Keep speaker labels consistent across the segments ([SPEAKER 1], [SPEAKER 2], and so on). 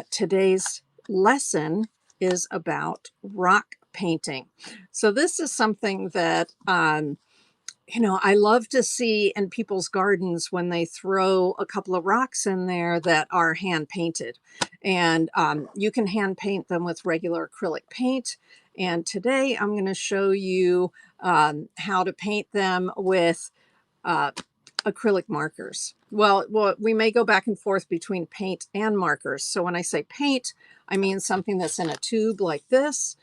[SPEAKER 1] Today's lesson is about rock painting. So this is something that I love to see in people's gardens when they throw a couple of rocks in there that are hand painted. And you can hand paint them with regular acrylic paint. And today I'm going to show you how to paint them with uh, acrylic markers. Well, we may go back and forth between paint and markers. So when I say paint, I mean something that's in a tube like this.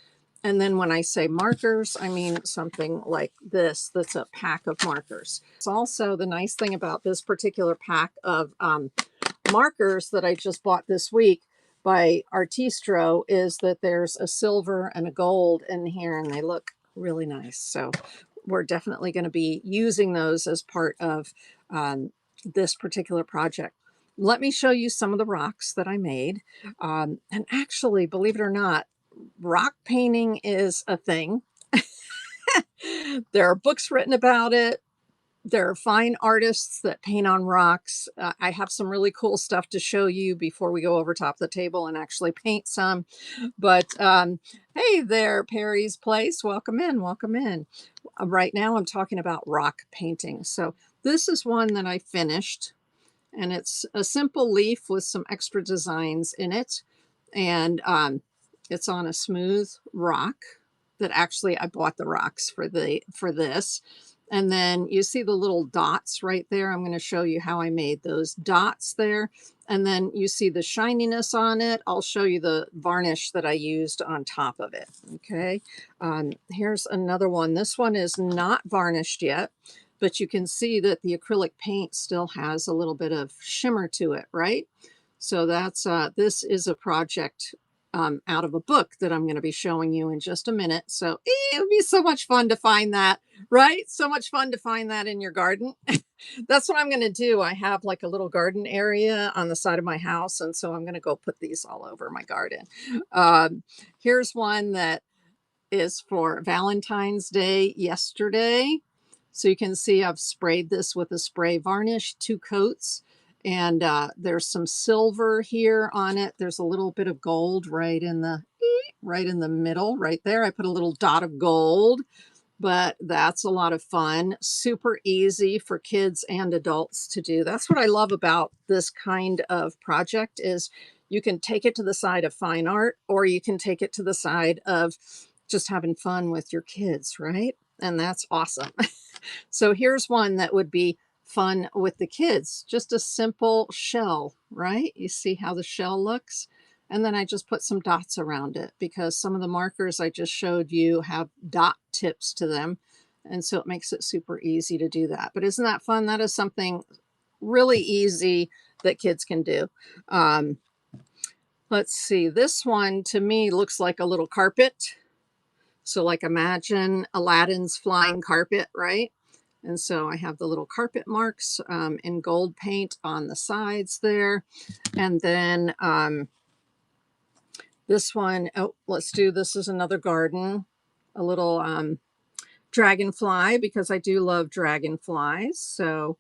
[SPEAKER 1] And then when I say markers, I mean something like this, that's a pack of markers. It's also the nice thing about this particular pack of markers that I just bought this week by Artistro is that there's a silver and a gold in here, and they look really nice. So we're definitely going to be using those as part of this particular project. Let me show you some of the rocks that I made. And actually, believe it or not, rock painting is a thing. There are books written about it. There are fine artists that paint on rocks. I have some really cool stuff to show you before we go over top the table and actually paint some. But hey there, Perry's Place. Welcome in, welcome in. Right now I'm talking about rock painting. So this is one that I finished, and it's a simple leaf with some extra designs in it. And it's on a smooth rock that actually I bought the rocks for this. And then you see the little dots right there. I'm going to show you how I made those dots there. And then you see the shininess on it. I'll show you the varnish that I used on top of it. Okay. Here's another one. This one is not varnished yet, but you can see that the acrylic paint still has a little bit of shimmer to it, right? So that's this is a project out of a book that I'm going to be showing you in just a minute. So it would be so much fun to find that, right? So much fun to find that in your garden. That's what I'm going to do. I have like a little garden area on the side of my house, and so I'm going to go put these all over my garden. Here's one that is for Valentine's Day yesterday. So you can see I've sprayed this with a spray varnish, 2 coats. And there's some silver here on it. There's a little bit of gold right in the middle, right there. I put a little dot of gold, but that's a lot of fun. Super easy for kids and adults to do. That's what I love about this kind of project is you can take it to the side of fine art, or you can take it to the side of just having fun with your kids, right? And that's awesome. So here's one that would be fun with the kids. Just a simple shell, right? You see how the shell looks? And then I just put some dots around it because some of the markers I just showed you have dot tips to them. And so it makes it super easy to do that. But isn't that fun? That is something really easy that kids can do. Let's see. This one to me looks like a little carpet. So like imagine Aladdin's flying carpet, right? And so I have the little carpet marks in gold paint on the sides there. And then this one, oh, let's do, this is another garden, a little dragonfly, because I do love dragonflies. So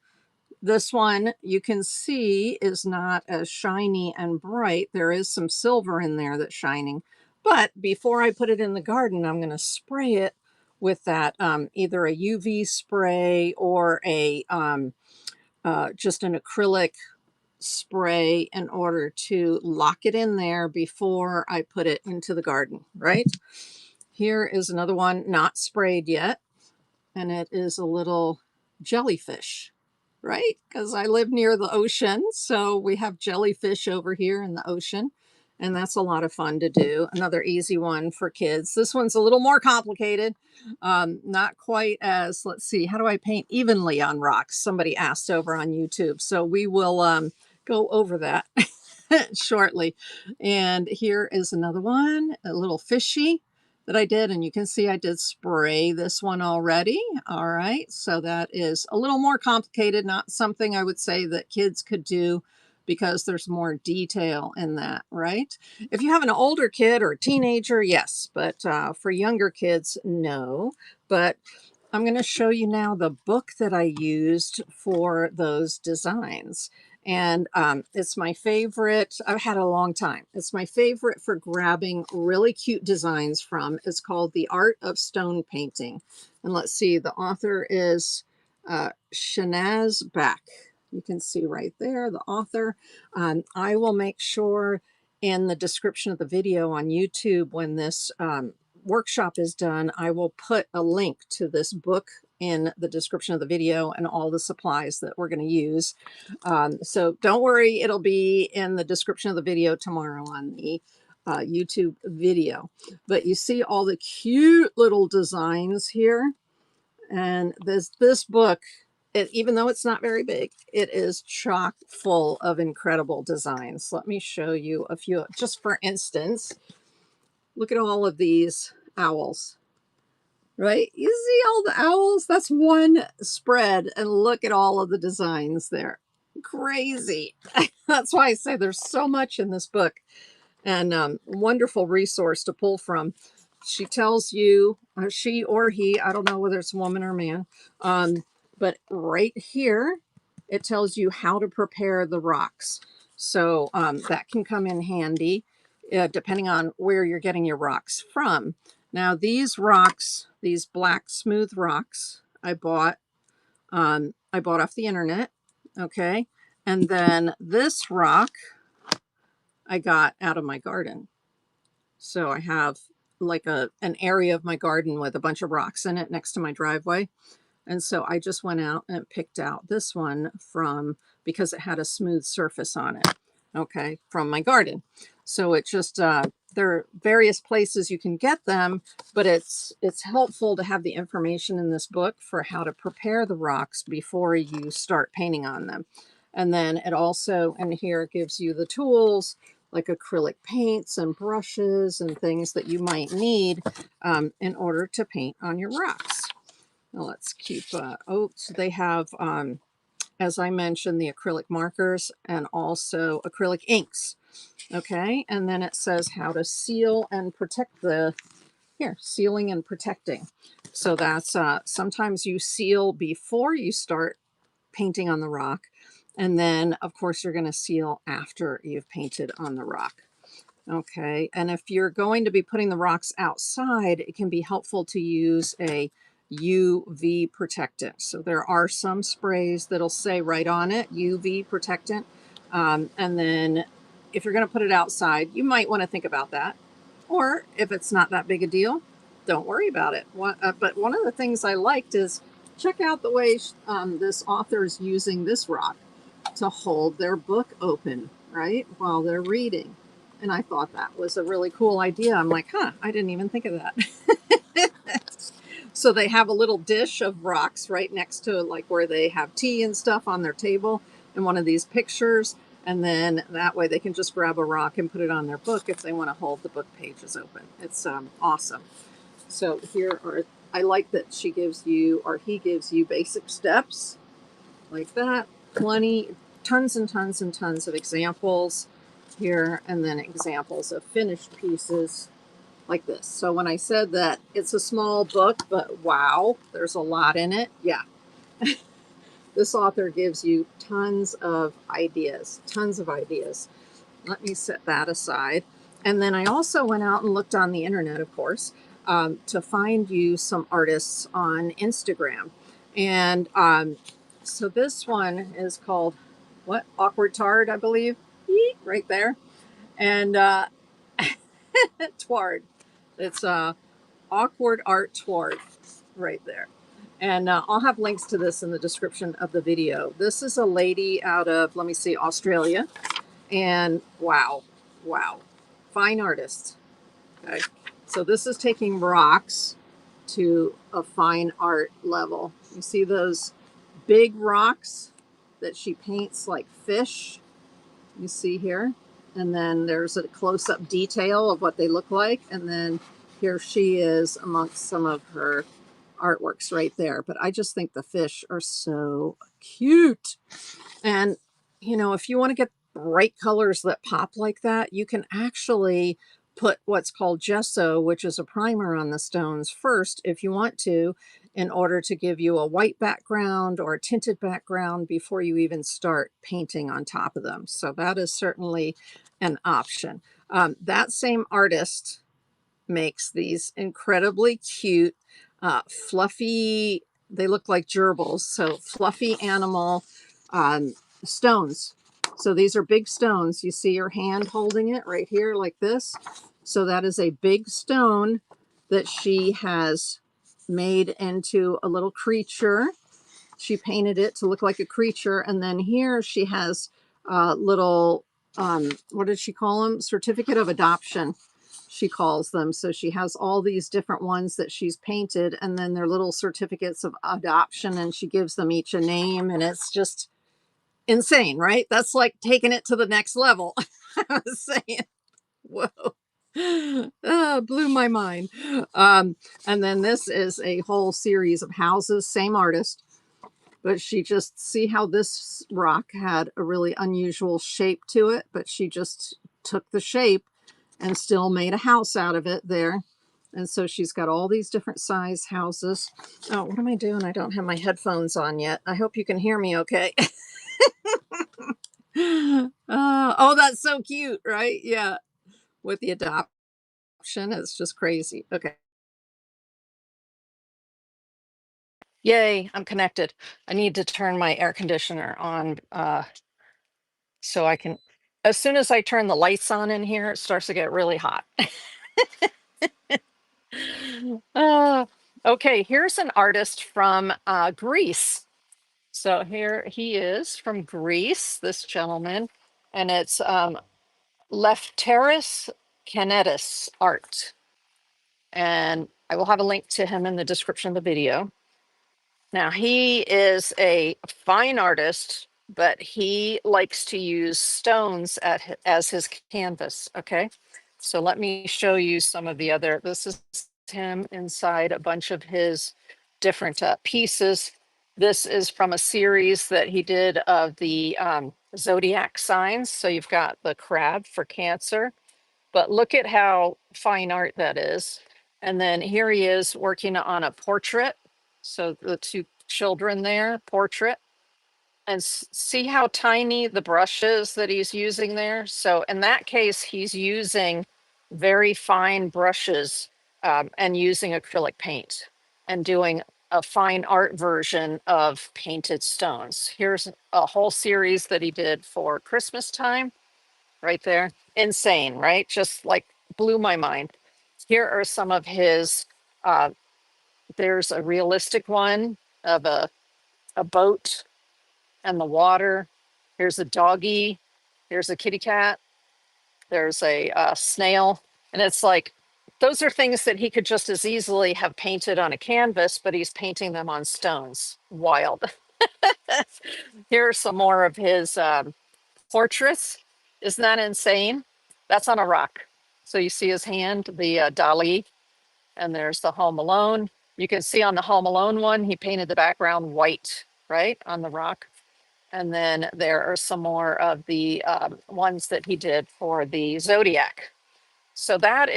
[SPEAKER 1] this one you can see is not as shiny and bright. There is some silver in there that's shining. But before I put it in the garden, I'm going to spray it with that either a UV spray or a just an acrylic spray in order to lock it in there before I put it into the garden, right? Here is another one not sprayed yet, and it is a little jellyfish, right? Because I live near the ocean, so we have jellyfish over here in the ocean, and that's a lot of fun to do. Another easy one for kids. This one's a little more complicated, not quite as, let's see, how do I paint evenly on rocks? Somebody asked over on YouTube, so we will go over that shortly. And here is another one, a little fishy that I did, and you can see I did spray this one already. All right, so that is a little more complicated, not something I would say that kids could do because there's more detail in that, right? If you have an older kid or a teenager, yes, but for younger kids, no. But I'm going to show you now the book that I used for those designs. And it's my favorite. I've had it a long time. It's my favorite for grabbing really cute designs from. It's called The Art of Stone Painting. And let's see, the author is Shanaz Beck. You can see right there, the author. I will make sure in the description of the video on YouTube when this workshop is done, I will put a link to this book in the description of the video and all the supplies that we're going to use. So don't worry, it'll be in the description of the video tomorrow on the YouTube video. But you see all the cute little designs here. And this book, even though it's not very big, it is chock full of incredible designs. Let me show you a few. Just for instance, look at all of these owls. Right? You see all the owls? That's one spread, and look at all of the designs there. Crazy. That's why I say there's so much in this book, and wonderful resource to pull from. She tells you, she or he, I don't know whether it's a woman or man, but right here, it tells you how to prepare the rocks. So that can come in handy depending on where you're getting your rocks from. Now these rocks, these black smooth rocks, I bought off the internet, okay? And then this rock I got out of my garden. So I have like an area of my garden with a bunch of rocks in it next to my driveway. And so I just went out and picked out this one because it had a smooth surface on it, okay, from my garden. So it just, there are various places you can get them, but it's helpful to have the information in this book for how to prepare the rocks before you start painting on them. And then it also, in here, gives you the tools like acrylic paints and brushes and things that you might need in order to paint on your rocks. Now let's keep, so they have, as I mentioned, the acrylic markers and also acrylic inks. Okay, and then it says how to seal and protect sealing and protecting. So that's, sometimes you seal before you start painting on the rock. And then, of course, you're going to seal after you've painted on the rock. Okay, and if you're going to be putting the rocks outside, it can be helpful to use a UV protectant. So there are some sprays that'll say right on it, UV protectant. And then if you're going to put it outside, you might want to think about that. Or if it's not that big a deal, don't worry about it. But one of the things I liked is check out the way this author is using this rock to hold their book open, right, while they're reading. And I thought that was a really cool idea. I'm like, I didn't even think of that. So they have a little dish of rocks right next to like where they have tea and stuff on their table in one of these pictures. And then that way they can just grab a rock and put it on their book if they want to hold the book pages open. It's awesome. So here are, I like that she gives you, or he gives you, basic steps like that. Tons and tons and tons of examples here, and then examples of finished pieces like this. So when I said that it's a small book, but wow, there's a lot in it. Yeah. This author gives you tons of ideas. Let me set that aside. And then I also went out and looked on the internet, of course, to find you some artists on Instagram. And so this one is called, what? Awkward Tard, I believe. Right there. And Tward. It's Awkward Art Tward right there. And I'll have links to this in the description of the video. This is a lady out of, let me see, Australia. And wow, fine artist. Okay. So this is taking rocks to a fine art level. You see those big rocks that she paints like fish? You see here? And then there's a close-up detail of what they look like. And then here she is amongst some of her artworks right there. But I just think the fish are so cute. And, you know, if you want to get bright colors that pop like that, you can actually put what's called gesso, which is a primer on the stones first, if you want to, in order to give you a white background or a tinted background before you even start painting on top of them. So that is certainly an option. That same artist makes these incredibly cute, fluffy, they look like gerbils, so fluffy animal um, stones. So these are big stones. You see your hand holding it right here like this. So that is a big stone that she has made into a little creature. She painted it to look like a creature. And then here she has little, what did she call them? Certificate of adoption, she calls them. So she has all these different ones that she's painted, and then they're little certificates of adoption, and she gives them each a name, and it's just insane, right? That's like taking it to the next level. I was saying, whoa. Blew my mind. And then this is a whole series of houses, same artist, but she just, see how this rock had a really unusual shape to it, but she just took the shape and still made a house out of it there. And so she's got all these different size houses. Oh, what am I doing? I don't have my headphones on yet. I hope you can hear me okay. Oh, that's so cute, right? Yeah. With the adoption, it's just crazy. Okay. Yay, I'm connected. I need to turn my air conditioner on so I can, as soon as I turn the lights on in here, it starts to get really hot. uh, okay, here's an artist from Greece. So here he is from Greece, this gentleman, and it's Lefteris Canetis art. And I will have a link to him in the description of the video. Now, he is a fine artist, but he likes to use stones as his canvas. Okay. So let me show you some of the other, this is him inside a bunch of his different pieces. This is from a series that he did of the zodiac signs. So you've got the crab for Cancer, but look at how fine art that is. And then here he is working on a portrait. So the two children there, portrait. And see how tiny the brush is that he's using there? So in that case, he's using very fine brushes and using acrylic paint and doing a fine art version of painted stones. Here's a whole series that he did for Christmas time right there. Insane, right? Just like blew my mind. Here are some of his, uh, there's a realistic one of a boat and the water. Here's a doggy. Here's a kitty cat. There's a snail. And it's like, those are things that he could just as easily have painted on a canvas, but he's painting them on stones. Wild. Here are some more of his portraits. Isn't that insane? That's on a rock. So you see his hand, the Dali, and there's the Home Alone. You can see on the Home Alone one, he painted the background white, right, on the rock. And then there are some more of the ones that he did for the Zodiac. So that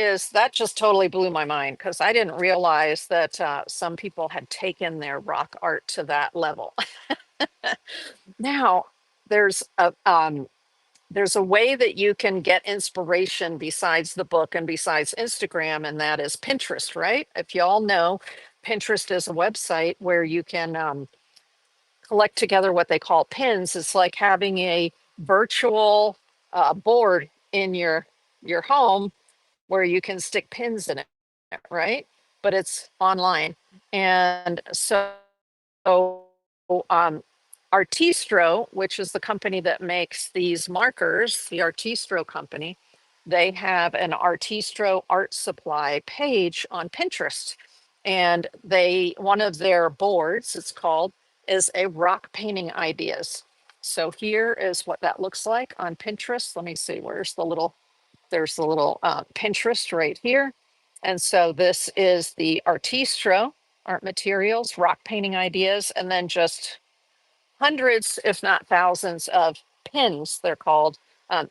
[SPEAKER 1] just totally blew my mind because I didn't realize that some people had taken their rock art to that level. Now, there's a way that you can get inspiration besides the book and besides Instagram, and that is Pinterest, right? If you all know, Pinterest is a website where you can collect together what they call pins. It's like having a virtual board in your home where you can stick pins in it, right? But it's online. And so um, Artistro, which is the company that makes these markers, the Artistro company, they have an Artistro art supply page on Pinterest. And one of their boards, it's called, is a rock painting ideas. So here is what that looks like on Pinterest. Let me see, there's the little Pinterest right here. And so this is the Artistro art materials, rock painting ideas, and then just hundreds, if not thousands, of pins, they're called,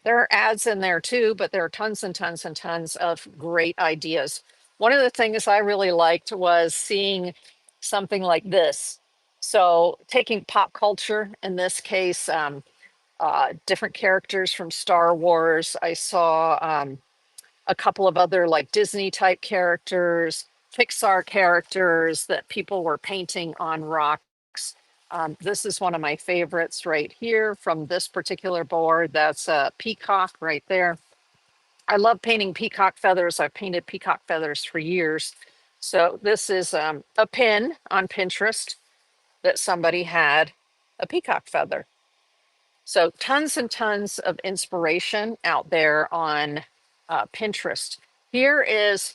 [SPEAKER 1] There are ads in there too, but there are tons and tons and tons of great ideas. One of the things I really liked was seeing something like this. So taking pop culture, in this case, different characters from Star Wars. I saw a couple of other like Disney type characters, Pixar characters that people were painting on rocks. This is one of my favorites right here from this particular board. That's a peacock right there. I love painting peacock feathers. I've painted peacock feathers for years. So this is a pin on Pinterest that somebody had a peacock feather. So tons and tons of inspiration out there on Pinterest. Here is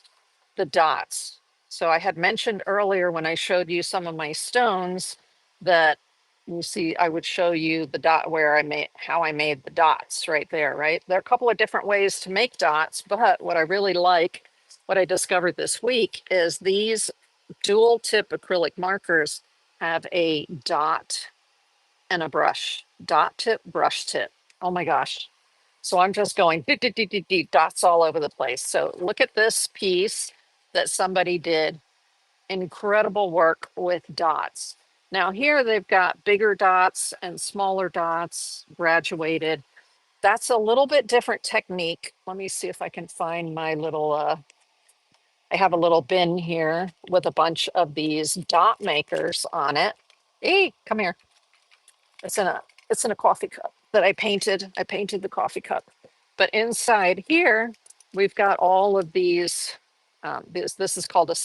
[SPEAKER 1] the dots. So I had mentioned earlier when I showed you some of my stones that you see, I would show you the dot where I made, how I made the dots right there, right? There are a couple of different ways to make dots, but what I really like, what I discovered this week is these dual tip acrylic markers have a dot and a brush, dot tip, brush tip. Oh my gosh. So I'm just going dots all over the place. So look at this piece that somebody did. Incredible work with dots. Now here they've got bigger dots and smaller dots graduated. That's a little bit different technique. Let me see if I can find my little, I have a little bin here with a bunch of these dot makers on it. Hey, come here. It's in a coffee cup that I painted. I painted the coffee cup. But inside here, we've got all of these. This is called a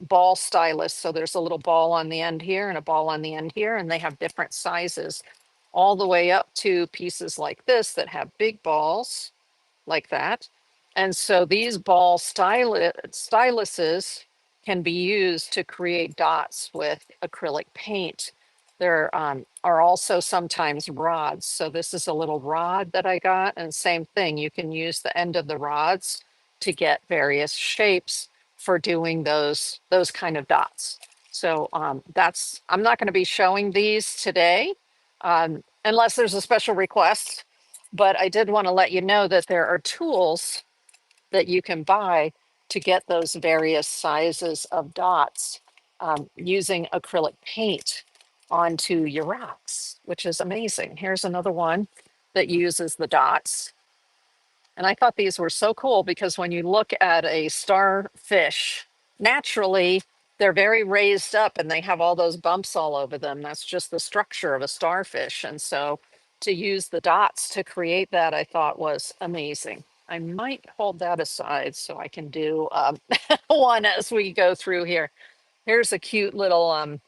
[SPEAKER 1] ball stylus. So there's a little ball on the end here and a ball on the end here, and they have different sizes, all the way up to pieces like this that have big balls like that. And so these ball styluses can be used to create dots with acrylic paint. There are also sometimes rods. So this is a little rod that I got, and same thing, you can use the end of the rods to get various shapes for doing those kind of dots. So that's, I'm not going to be showing these today unless there's a special request, but I did want to let you know that there are tools that you can buy to get those various sizes of dots using acrylic paint onto your rocks, which is amazing. Here's another one that uses the dots. And I thought these were so cool because when you look at a starfish, naturally, they're very raised up and they have all those bumps all over them. That's just the structure of a starfish. And so to use the dots to create that, I thought was amazing. I might hold that aside so I can do one as we go through here. Here's a cute little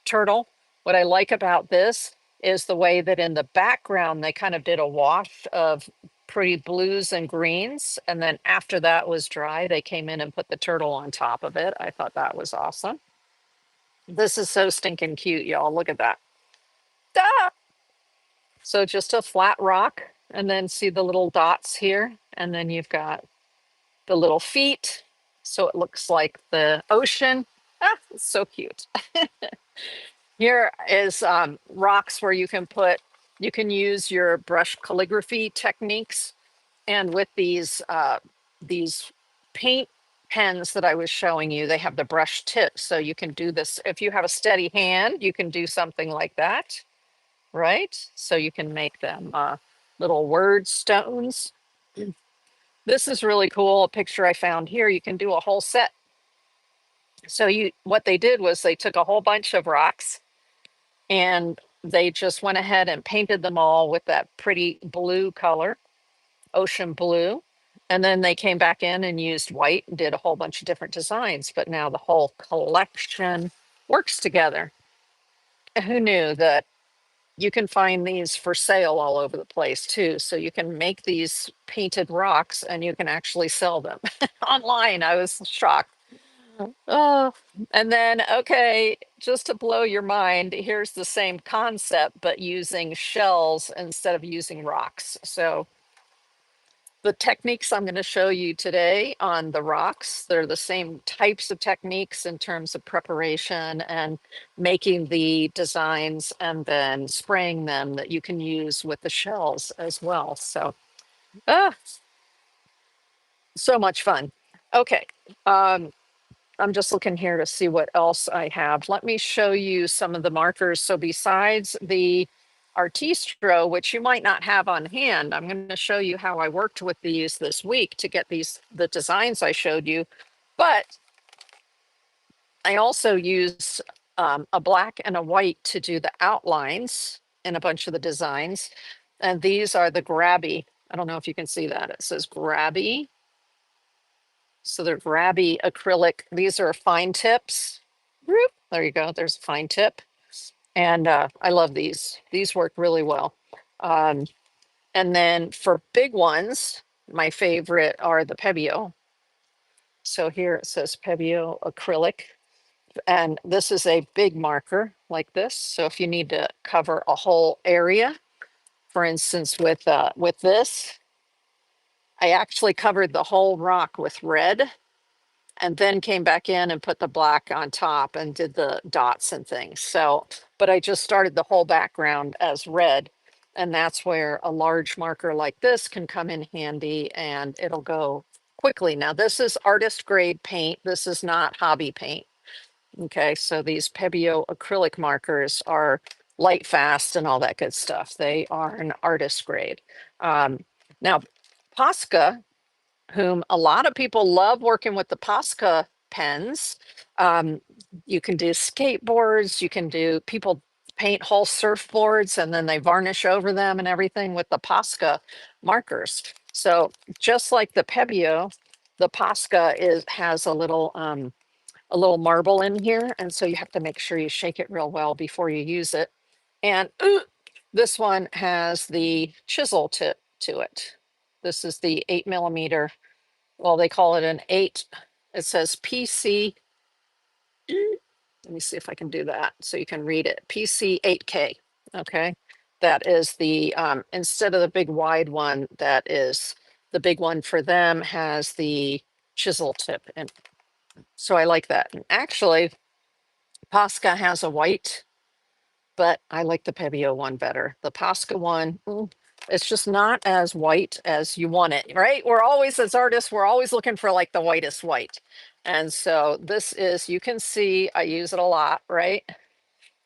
[SPEAKER 1] turtle. What I like about this is the way that in the background, they kind of did a wash of pretty blues and greens. And then after that was dry, they came in and put the turtle on top of it. I thought that was awesome. This is so stinking cute, y'all. Look at that. Ah! So just a flat rock, and then see the little dots here. And then you've got the little feet. So it looks like the ocean. Ah, it's so cute. Here is rocks where you can use your brush calligraphy techniques. And with these paint pens that I was showing you, they have the brush tip. So you can do this. If you have a steady hand, you can do something like that, right? So you can make them little word stones. This is really cool. A picture I found here, you can do a whole set. So what they did was they took a whole bunch of rocks and they just went ahead and painted them all with that pretty blue color, ocean blue. And then they came back in and used white and did a whole bunch of different designs. But now the whole collection works together. Who knew that you can find these for sale all over the place too? So you can make these painted rocks and you can actually sell them online. I was shocked. Oh, and then, okay, just to blow your mind, here's the same concept, but using shells instead of using rocks. So the techniques I'm going to show you today on the rocks, they're the same types of techniques in terms of preparation and making the designs and then spraying them that you can use with the shells as well. So Ah, so much fun. Okay. Um, I'm just looking here to see what else I have. Let me show you some of the markers. So besides the Artistro, which you might not have on hand, I'm going to show you how I worked with these this week to get the designs I showed you. But I also used a black and a white to do the outlines in a bunch of the designs. And these are the grabby. I don't know if you can see that. It says grabby. So they're grabby acrylic. These are fine tips. Whoop, there you go. There's a fine tip. And I love these. These work really well. Um, and then for big ones, my favorite are the Pebeo. So here it says Pebeo acrylic. And this is a big marker like this. So if you need to cover a whole area, for instance, with this, I actually covered the whole rock with red and then came back in and put the black on top and did the dots and things. So, but I just started the whole background as red. And that's where a large marker like this can come in handy and it'll go quickly. Now, this is artist grade paint. This is not hobby paint. Okay, so these Pebeo acrylic markers are light fast and all that good stuff. They are an artist grade. Now, Posca, whom a lot of people love working with the Posca pens. Um, you can do skateboards, you can do people paint whole surfboards and then they varnish over them and everything with the Posca markers. So just like the Pebeo, the Posca has a little marble in here, and so you have to make sure you shake it real well before you use it. And this one has the chisel tip to it. This is the 8 millimeter. Well, they call it an 8. It says PC. Let me see if I can do that so you can read it. PC 8K. Okay. That is the, instead of the big wide one, that is the big one for them has the chisel tip. And so I like that. And actually, Posca has a white, but I like the Pebeo one better. The Posca one, it's just not as white as you want it, right? We're always, as artists, we're always looking for like the whitest white. And so this is, you can see I use it a lot, right?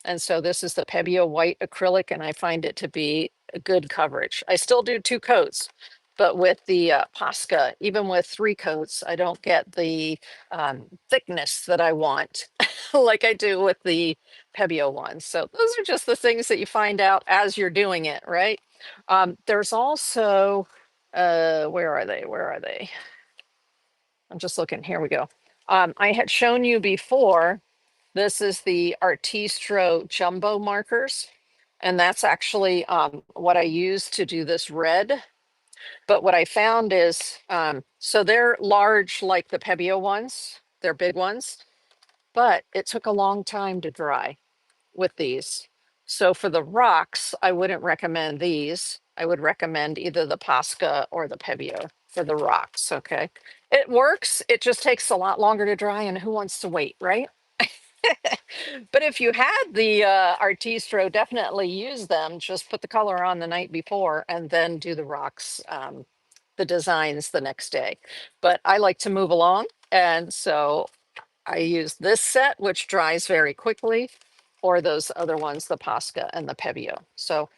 [SPEAKER 1] And so this is the Pebeo white acrylic, and I find it to be a good coverage. I still do 2 coats, but with the Posca, even with 3 coats, I don't get the thickness that I want like I do with the Pebeo one. So those are just the things that you find out as you're doing it, right? There's also, where are they? Where are they? I'm just looking. Here we go. I had shown you before, this is the Artistro jumbo markers. And that's actually what I use to do this red. But what I found is, so they're large like the Pebeo ones, they're big ones, but it took a long time to dry with these. So for the rocks, I wouldn't recommend these. I would recommend either the Posca or the Pebeo for the rocks, okay? It works, it just takes a lot longer to dry, and who wants to wait, right? But if you had the Artistro, definitely use them. Just put the color on the night before and then do the rocks, the designs the next day. But I like to move along. And so I use this set, which dries very quickly, or those other ones, the Posca and the Pebeo. So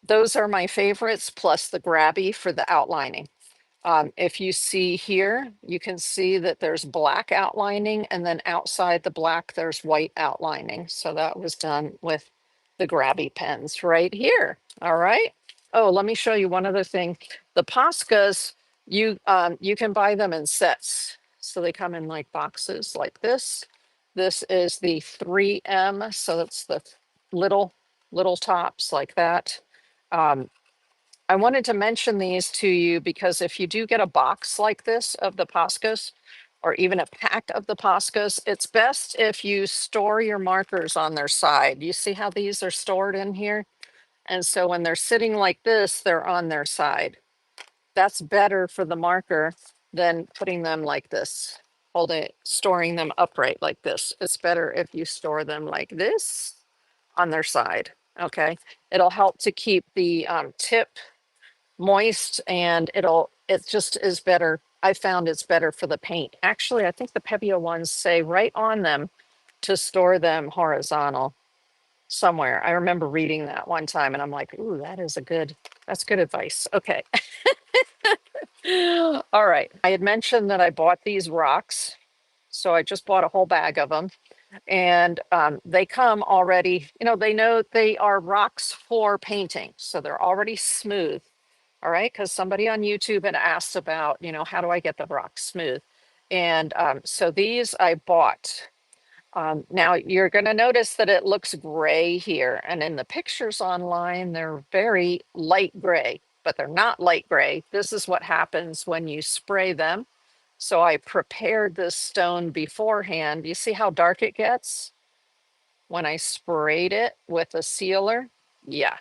[SPEAKER 1] those are my favorites, plus the Grabby for the outlining. If you see here, you can see that there's black outlining, and then outside the black, there's white outlining. So that was done with the Grabby pens right here. All right. Oh, let me show you one other thing. The Poscas, you can buy them in sets. So they come in like boxes like this. This is the 3M. So that's the little tops like that. Um, I wanted to mention these to you because if you do get a box like this of the Poscas, or even a pack of the Poscas, it's best if you store your markers on their side. You see how these are stored in here? And so when they're sitting like this, they're on their side. That's better for the marker than putting them like this, storing them upright like this. It's better if you store them like this on their side, okay? It'll help to keep the tip
[SPEAKER 2] moist, and it just is better. I found it's better for the paint. Actually, I think the Pebeo ones say right on them to store them horizontal somewhere. I remember reading that one time and I'm like, ooh, that's good advice. Okay. All right. I had mentioned that I bought these rocks. So I just bought a whole bag of them, and they come already, they know they are rocks for painting. So they're already smooth. All right. Because somebody on YouTube had asked about, how do I get the rocks smooth? And so these I bought. Now you're going to notice that it looks gray here, and in the pictures online, they're very light gray, but they're not light gray. This is what happens when you spray them. So I prepared this stone beforehand. You see how dark it gets when I sprayed it with a sealer? Yeah.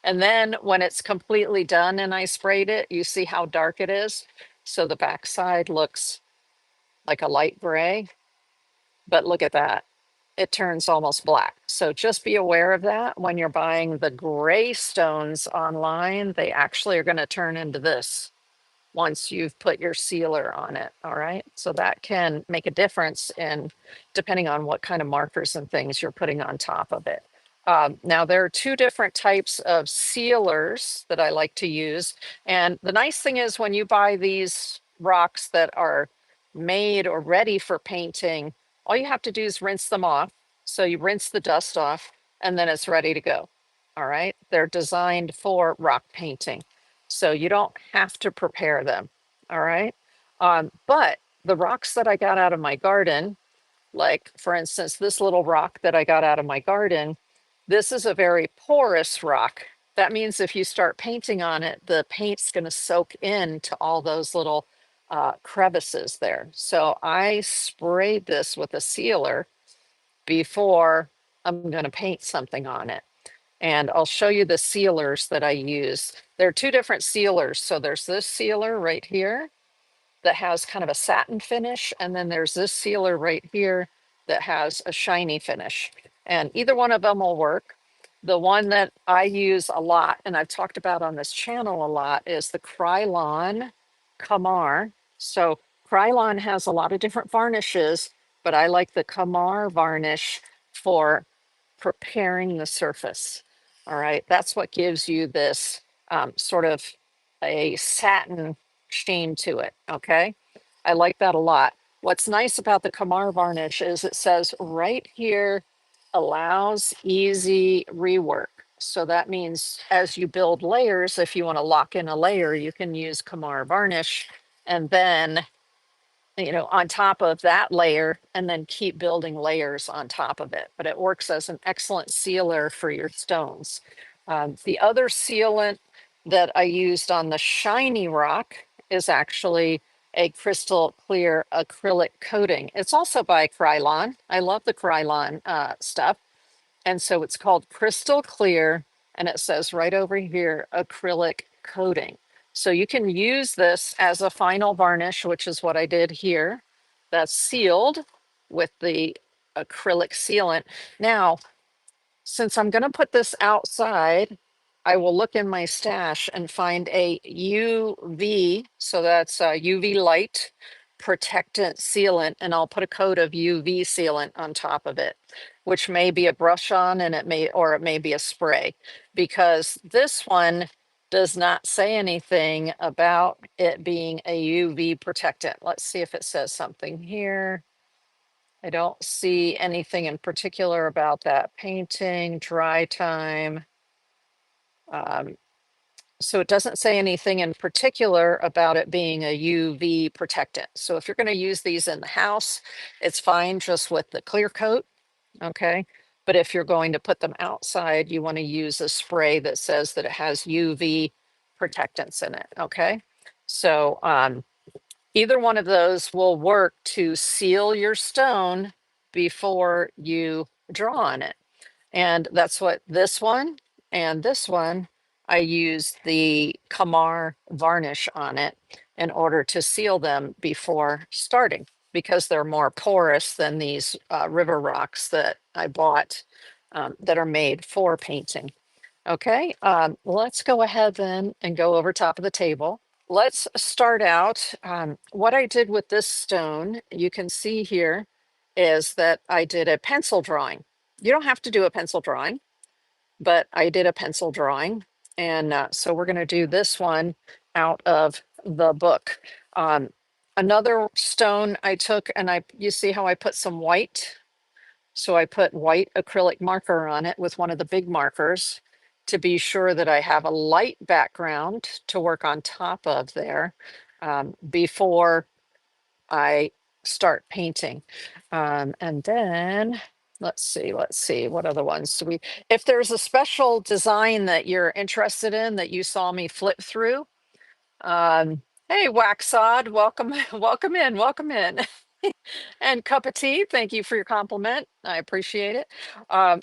[SPEAKER 2] And then when it's completely done and I sprayed it, you see how dark it is? So the backside looks like a light gray, but look at that. It turns almost black. So just be aware of that when you're buying the gray stones online. They actually are going to turn into this once you've put your sealer on it. All right. So that can make a difference in depending on what kind of markers and things you're putting on top of it. Now, there are two different types of sealers that I like to use. And the nice thing is when you buy these rocks that are made or ready for painting, all you have to do is rinse them off. So you rinse the dust off and then it's ready to go. All right. They're designed for rock painting. So you don't have to prepare them. All right. But the rocks that I got out of my garden, like for instance, this little rock that I got out of my garden, this is a very porous rock. That means if you start painting on it, the paint's going to soak into all those little crevices there. So I sprayed this with a sealer before I'm going to paint something on it. And I'll show you the sealers that I use. There are two different sealers. So there's this sealer right here that has kind of a satin finish. And then there's this sealer right here that has a shiny finish. And either one of them will work. The one that I use a lot, and I've talked about on this channel a lot, is the Krylon Kamar. So Krylon has a lot of different varnishes, but I like the Kamar varnish for preparing the surface. All right, that's what gives you this sort of a satin sheen to it. Okay, I like that a lot. What's nice about the Kamar varnish is it says right here allows easy rework. So that means as you build layers, if you want to lock in a layer, you can use Kamar varnish and then on top of that layer and then keep building layers on top of it. But it works as an excellent sealer for your stones. The other sealant that I used on the shiny rock is actually a crystal clear acrylic coating. It's also by Krylon. I love the Krylon stuff. And so it's called Crystal Clear, and it says right over here, acrylic coating. So you can use this as a final varnish, which is what I did here. That's sealed with the acrylic sealant. Now, since I'm going to put this outside, I will look in my stash and find a UV, so that's a UV light protectant sealant, and I'll put a coat of UV sealant on top of it, which may be a brush on and it may be a spray, because this one does not say anything about it being a UV protectant. Let's see if it says something here. I don't see anything in particular about that painting, dry time. Um, so it doesn't say anything in particular about it being a UV protectant. So if you're going to use these in the house, it's fine just with the clear coat, okay? But if you're going to put them outside, you want to use a spray that says that it has UV protectants in it, okay? So either one of those will work to seal your stone before you draw on it. And that's what this one and this one, I used the Kamar varnish on it in order to seal them before starting, because they're more porous than these river rocks that I bought that are made for painting. Okay, let's go ahead then and go over top of the table. Let's start out. What I did with this stone, you can see here, is that I did a pencil drawing. You don't have to do a pencil drawing, but I did a pencil drawing. And so we're going to do this one out of the book. Another stone I took, and you see how I put some white. So I put white acrylic marker on it with one of the big markers to be sure that I have a light background to work on top of there before I start painting. And then let's see, what other ones do we, if there's a special design that you're interested in that you saw me flip through, hey, Waxod, welcome, welcome in. And cup of tea, thank you for your compliment. I appreciate it.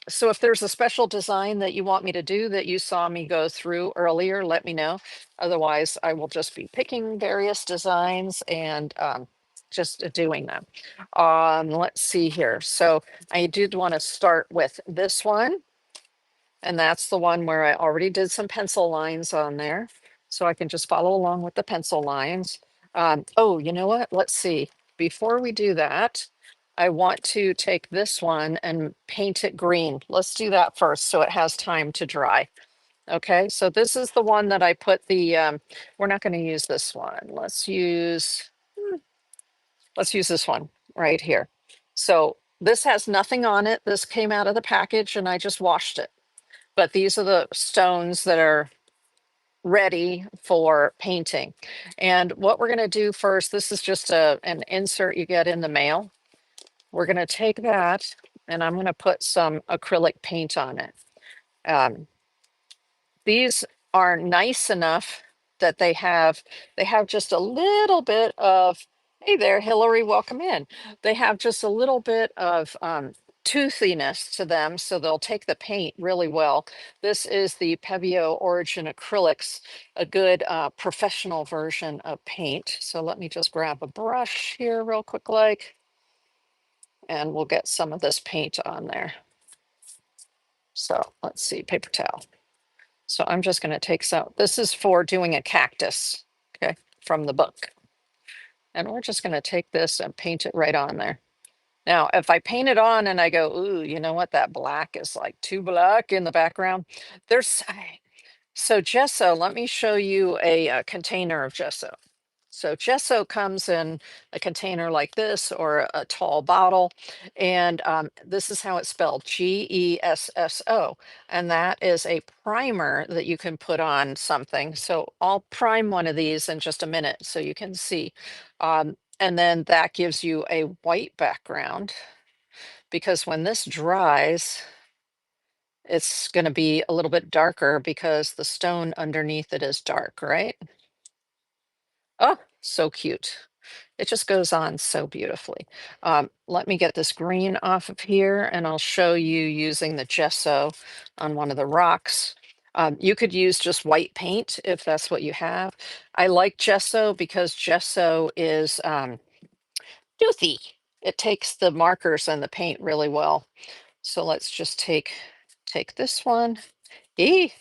[SPEAKER 2] So if there's a special design that you want me to do that you saw me go through earlier, let me know. Otherwise, I will just be picking various designs and just doing them. Let's see here. So I did want to start with this one. And that's the one where I already did some pencil lines on there. So I can just follow along with the pencil lines. Oh, you know what? Let's see. Before we do that, I want to take this one and paint it green. Let's do that first so it has time to dry. Okay, so this is the one that I put we're not going to use this one. Let's use this one right here. So this has nothing on it. This came out of the package and I just washed it. But these are the stones that are ready for painting. And what we're going to do first, this is just an insert you get in the mail. We're going to take that and I'm going to put some acrylic paint on it. Um, these are nice enough that they have just a little bit of, hey there, Hillary, welcome in. They have just a little bit of toothiness to them, so they'll take the paint really well. This is the Pebeo Origin Acrylics, a good professional version of paint. So let me just grab a brush here real quick, and we'll get some of this paint on there. So let's see, paper towel. So I'm just going to take some, this is for doing a cactus, okay, from the book. And we're just going to take this and paint it right on there. Now, if I paint it on and I go, ooh, you know what, that black is like too black in the background. So gesso, let me show you a container of gesso. So gesso comes in a container like this or a tall bottle. And this is how it's spelled, Gesso. And that is a primer that you can put on something. So I'll prime one of these in just a minute so you can see. And then that gives you a white background because when this dries, it's going to be a little bit darker because the stone underneath it is dark, right? Oh, so cute. It just goes on so beautifully. Let me get this green off of here and I'll show you using the gesso on one of the rocks. You could use just white paint if that's what you have. I like gesso because gesso is toothy. It takes the markers and the paint really well. So let's just take this one. Eee.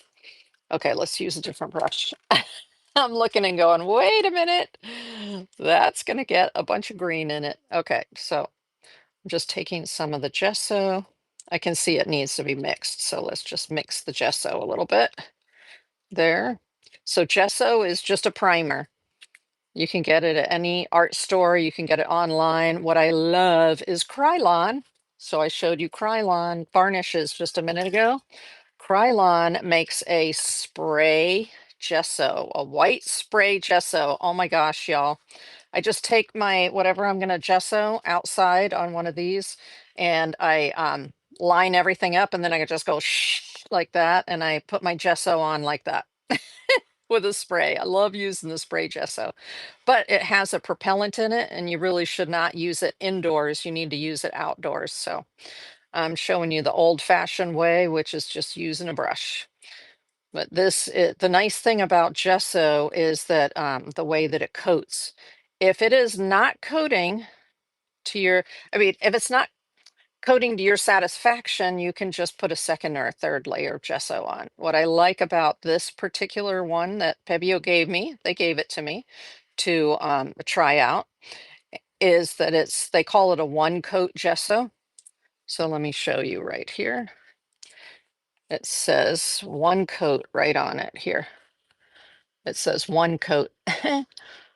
[SPEAKER 2] Okay, let's use a different brush. I'm looking and going, wait a minute, that's going to get a bunch of green in it. Okay, so I'm just taking some of the gesso. I can see it needs to be mixed, so let's just mix the gesso a little bit there. So gesso is just a primer. You can get it at any art store. You can get it online. What I love is Krylon. So I showed you Krylon varnishes just a minute ago. Krylon makes a spray gesso, a white spray gesso. Oh my gosh, y'all. I just take my whatever I'm going to gesso outside on one of these and I line everything up and then I can just go shh like that and I put my gesso on like that with a spray. I love using the spray gesso, but it has a propellant in it and you really should not use it indoors. You need to use it outdoors. So I'm showing you the old fashioned way, which is just using a brush. But the nice thing about gesso is that the way that it coats. If it is not coating to your, I mean, if it's not, coating to your satisfaction, you can just put a second or a third layer of gesso on. What I like about this particular one that Pebio gave me, they gave it to me to try out, is that they call it a one coat gesso. So let me show you right here. It says one coat right on it here. It says one coat.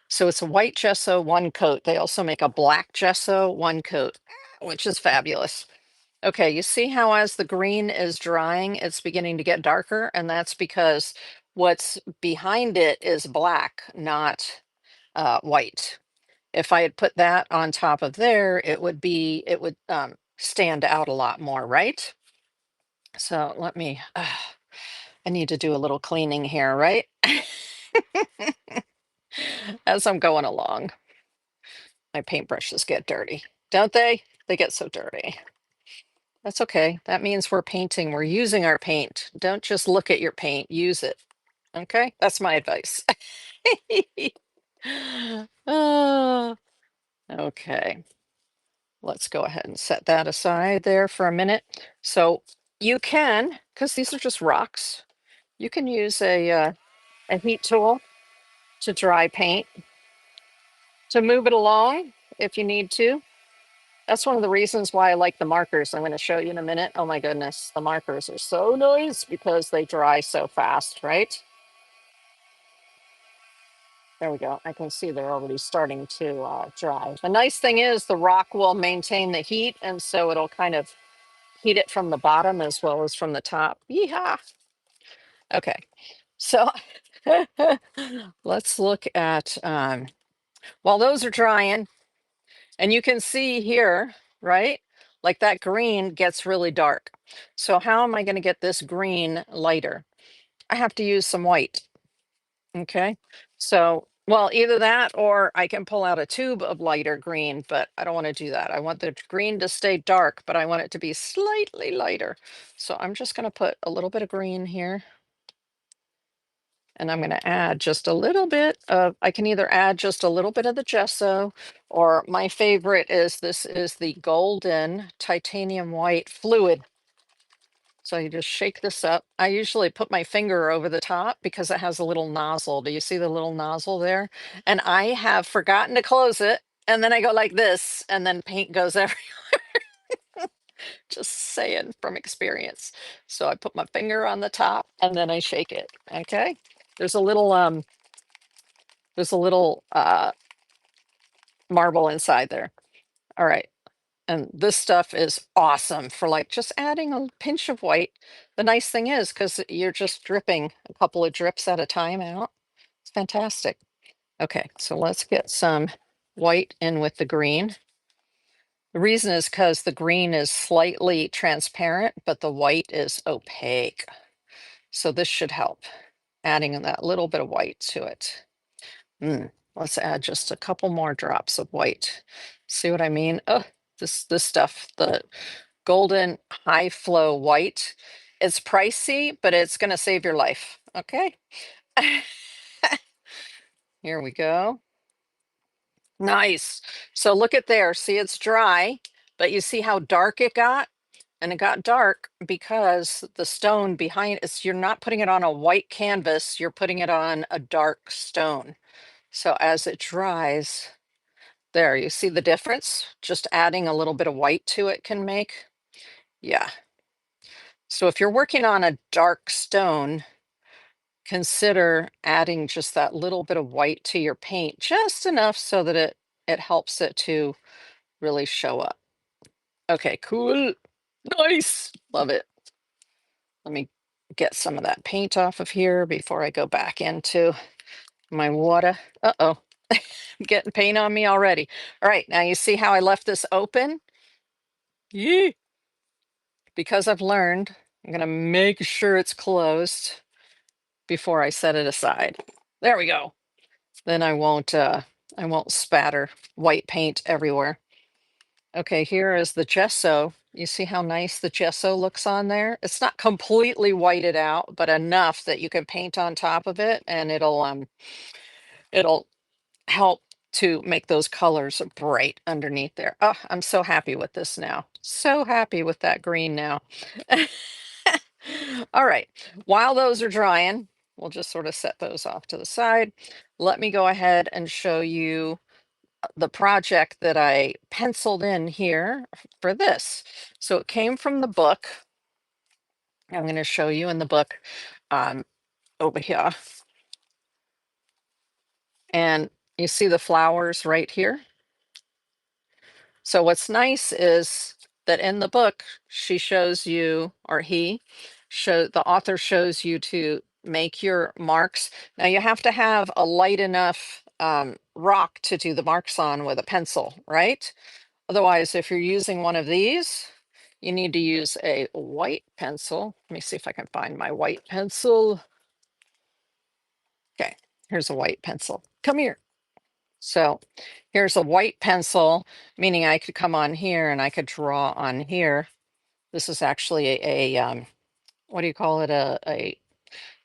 [SPEAKER 2] So it's a white gesso, one coat. They also make a black gesso, one coat, which is fabulous. Okay, you see how as the green is drying, it's beginning to get darker, and that's because what's behind it is black, not white. If I had put that on top of there, it would stand out a lot more, right? So let me, I need to do a little cleaning here, right? As I'm going along. My paintbrushes get dirty, don't they? They get so dirty. That's okay. That means we're painting. We're using our paint. Don't just look at your paint, use it. Okay? That's my advice. Oh, okay. Let's go ahead and set that aside there for a minute. So you can, because these are just rocks, you can use a heat tool to dry paint to move it along if you need to. That's one of the reasons why I like the markers. I'm going to show you in a minute. Oh my goodness, the markers are so nice because they dry so fast, right? There we go. I can see they're already starting to dry. The nice thing is the rock will maintain the heat, and so it'll kind of heat it from the bottom as well as from the top. Yeehaw! Okay, so let's look at, while those are drying, and you can see here, right? Like that green gets really dark. So how am I going to get this green lighter? I have to use some white. Okay. So, well, either that or I can pull out a tube of lighter green, but I don't want to do that. I want the green to stay dark, but I want it to be slightly lighter. So I'm just going to put a little bit of green here. And I'm going to add just a little bit of, I can either add just a little bit of the gesso, or my favorite is this is the golden titanium white fluid. So you just shake this up. I usually put my finger over the top because it has a little nozzle. Do you see the little nozzle there? And I have forgotten to close it. And then I go like this, and then paint goes every, just saying from experience. So I put my finger on the top and then I shake it. Okay. There's a little marble inside there. All right. And this stuff is awesome for like just adding a pinch of white. The nice thing is because you're just dripping a couple of drips at a time out. It's fantastic. Okay, so let's get some white in with the green. The reason is because the green is slightly transparent, but the white is opaque. So this should help adding that little bit of white to it. Let's add just a couple more drops of white. See what I mean? Oh, this stuff, the golden high flow white. It's pricey, but it's going to save your life. Okay. Here we go. Nice. So look at there. See, it's dry, but you see how dark it got? And it got dark because the stone behind it's you're not putting it on a white canvas, you're putting it on a dark stone. So as it dries, there, you see the difference? Just adding a little bit of white to it can make. Yeah. So if you're working on a dark stone, consider adding just that little bit of white to your paint, just enough so that it helps it to really show up. Okay, cool. Nice. Love it. Let me get some of that paint off of here before I go back into my water. Uh-oh. Getting paint on me already. All right, now you see how I left this open? Yeah. Because I've learned, I'm gonna make sure it's closed before I set it aside. There we go. Then I won't spatter white paint everywhere. Okay, here is the gesso. You see how nice the gesso looks on there? It's not completely whited out, but enough that you can paint on top of it and it'll help to make those colors bright underneath there. Oh, I'm so happy with this now. So happy with that green now. All right, while those are drying, we'll just sort of set those off to the side. Let me go ahead and show you the project that I penciled in here for this. So it came from the book. I'm going to show you in the book um, over here. And you see the flowers right here. So what's nice is that in the book, she shows you, or the author shows you to make your marks. Now you have to have a light enough rock to do the marks on with a pencil, right? Otherwise, if you're using one of these, you need to use a white pencil. Let me see if I can find my white pencil. Okay, here's a white pencil. Come here. So here's a white pencil, meaning I could come on here and I could draw on here. This is actually what do you call it? A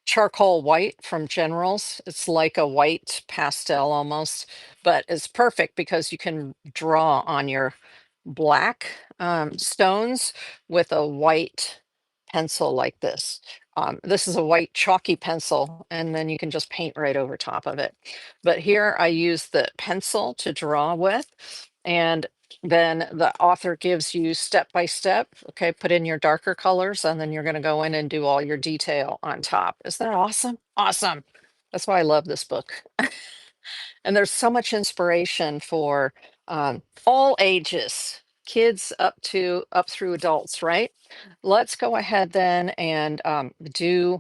[SPEAKER 2] charcoal white from Generals. It's like a white pastel almost, but it's perfect because you can draw on your black stones with a white pencil like this. This is a white chalky pencil, and then you can just paint right over top of it. But here I use the pencil to draw with, and then the author gives you step by step. Okay, put in your darker colors, and then you're going to go in and do all your detail on top. Isn't that awesome? Awesome. That's why I love this book. And there's so much inspiration for all ages, kids up through adults, right? Let's go ahead then and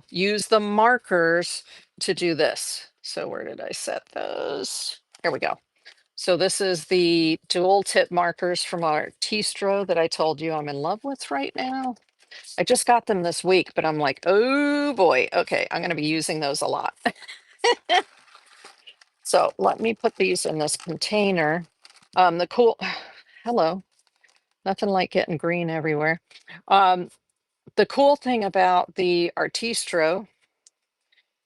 [SPEAKER 2] use the markers to do this. So where did I set those? Here we go. So this is the dual tip markers from Artistro that I told you I'm in love with right now. I just got them this week, but I'm like, oh boy, okay, I'm going to be using those a lot. So let me put these in this container. Hello, nothing like getting green everywhere. The cool thing about the Artistro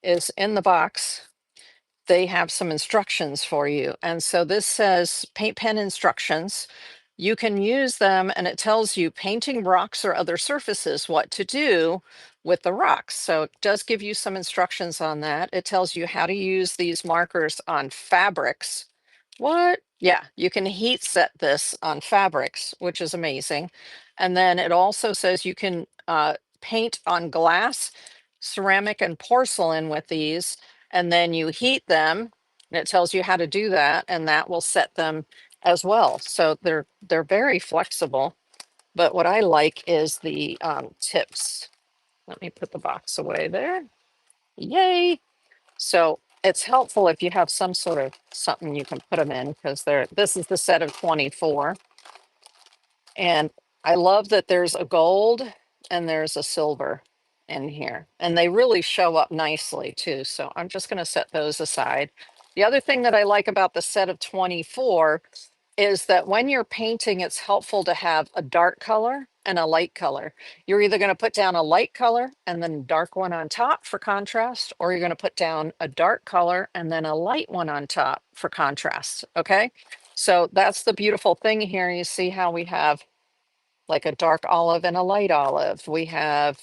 [SPEAKER 2] is in the box, they have some instructions for you. And so this says paint pen instructions. You can use them and it tells you painting rocks or other surfaces, what to do with the rocks. So it does give you some instructions on that. It tells you how to use these markers on fabrics. What? Yeah, you can heat set this on fabrics, which is amazing. And then it also says you can paint on glass, ceramic, and porcelain with these, and then you heat them, and it tells you how to do that, and that will set them as well. So they're very flexible. But what I like is the tips. Let me put the box away there. Yay! So it's helpful if you have some sort of something you can put them in because this is the set of 24. And I love that there's a gold and there's a silver in here. And they really show up nicely too. So I'm just going to set those aside. The other thing that I like about the set of 24 is that when you're painting, it's helpful to have a dark color and a light color. You're either going to put down a light color and then a dark one on top for contrast, or you're going to put down a dark color and then a light one on top for contrast. Okay. So that's the beautiful thing here. You see how we have like a dark olive and a light olive. We have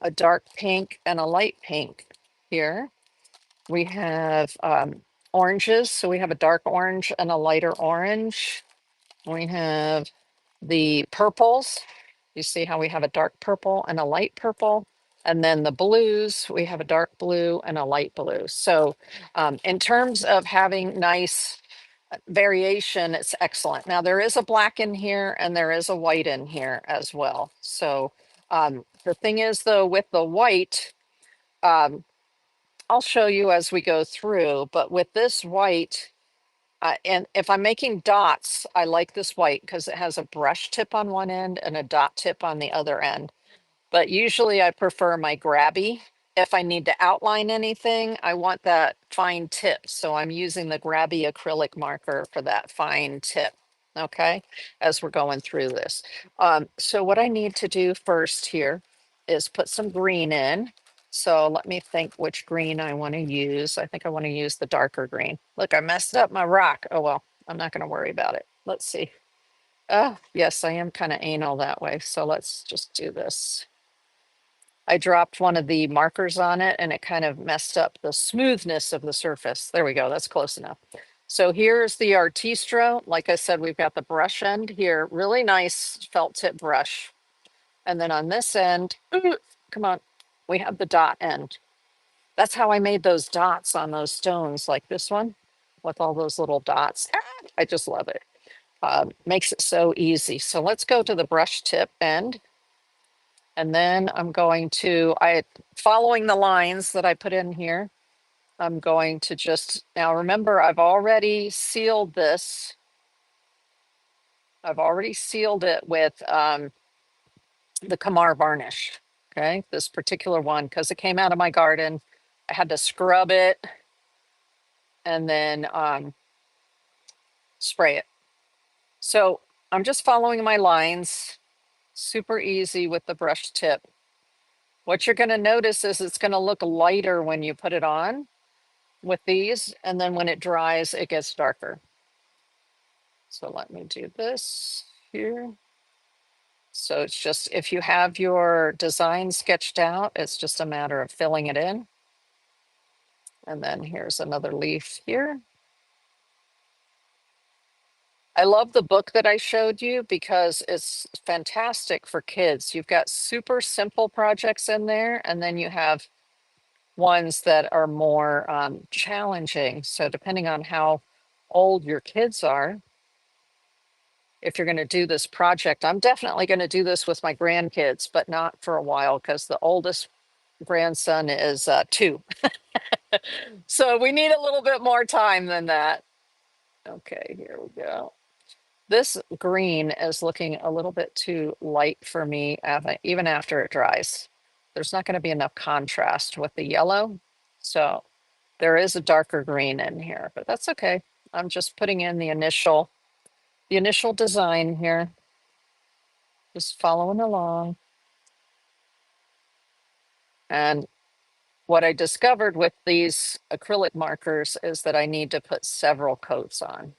[SPEAKER 2] a dark pink and a light pink here. We have oranges. So we have a dark orange and a lighter orange. We have the purples. You see how we have a dark purple and a light purple. And then the blues, we have a dark blue and a light blue. So in terms of having nice variation, it's excellent. Now there is a black in here and there is a white in here as well. So the thing is though, with the white, um, I'll show you as we go through, but with this white, and if I'm making dots, I like this white because it has a brush tip on one end and a dot tip on the other end. But usually I prefer my grabby. If I need to outline anything, I want that fine tip. So I'm using the grabby acrylic marker for that fine tip. Okay, as we're going through this. So what I need to do first here is put some green in. So let me think which green I want to use. I think I want to use the darker green. Look, I messed up my rock. Oh well, I'm not going to worry about it. Let's see. Yes, I am kind of anal that way. So let's just do this. I dropped one of the markers on it and it kind of messed up the smoothness of the surface. There we go. That's close enough. So here's the Artistro. Like I said, we've got the brush end here. Really nice felt tip brush. And then on this end, come on, we have the dot end. That's how I made those dots on those stones, like this one with all those little dots. I just love it. Makes it so easy. So let's go to the brush tip end. And then I'm going to, following the lines that I put in here, I'm going to just, now remember, I've already sealed this. I've already sealed it with the Kamar varnish. Okay, this particular one, because it came out of my garden. I had to scrub it and then spray it. So I'm just following my lines, super easy with the brush tip. What you're going to notice is it's going to look lighter when you put it on with these, and then when it dries, it gets darker. So let me do this here. So it's just, if you have your design sketched out, it's just a matter of filling it in. And then here's another leaf here. I love the book that I showed you because it's fantastic for kids. You've got super simple projects in there, and then you have ones that are more challenging. So depending on how old your kids are, if you're going to do this project, I'm definitely going to do this with my grandkids, but not for a while because the oldest grandson is 2. So we need a little bit more time than that. Okay, here we go. This green is looking a little bit too light for me, even after it dries. There's not going to be enough contrast with the yellow. So there is a darker green in here, but that's okay. I'm just putting in the initial design here. Just following along. And what I discovered with these acrylic markers is that I need to put several coats on.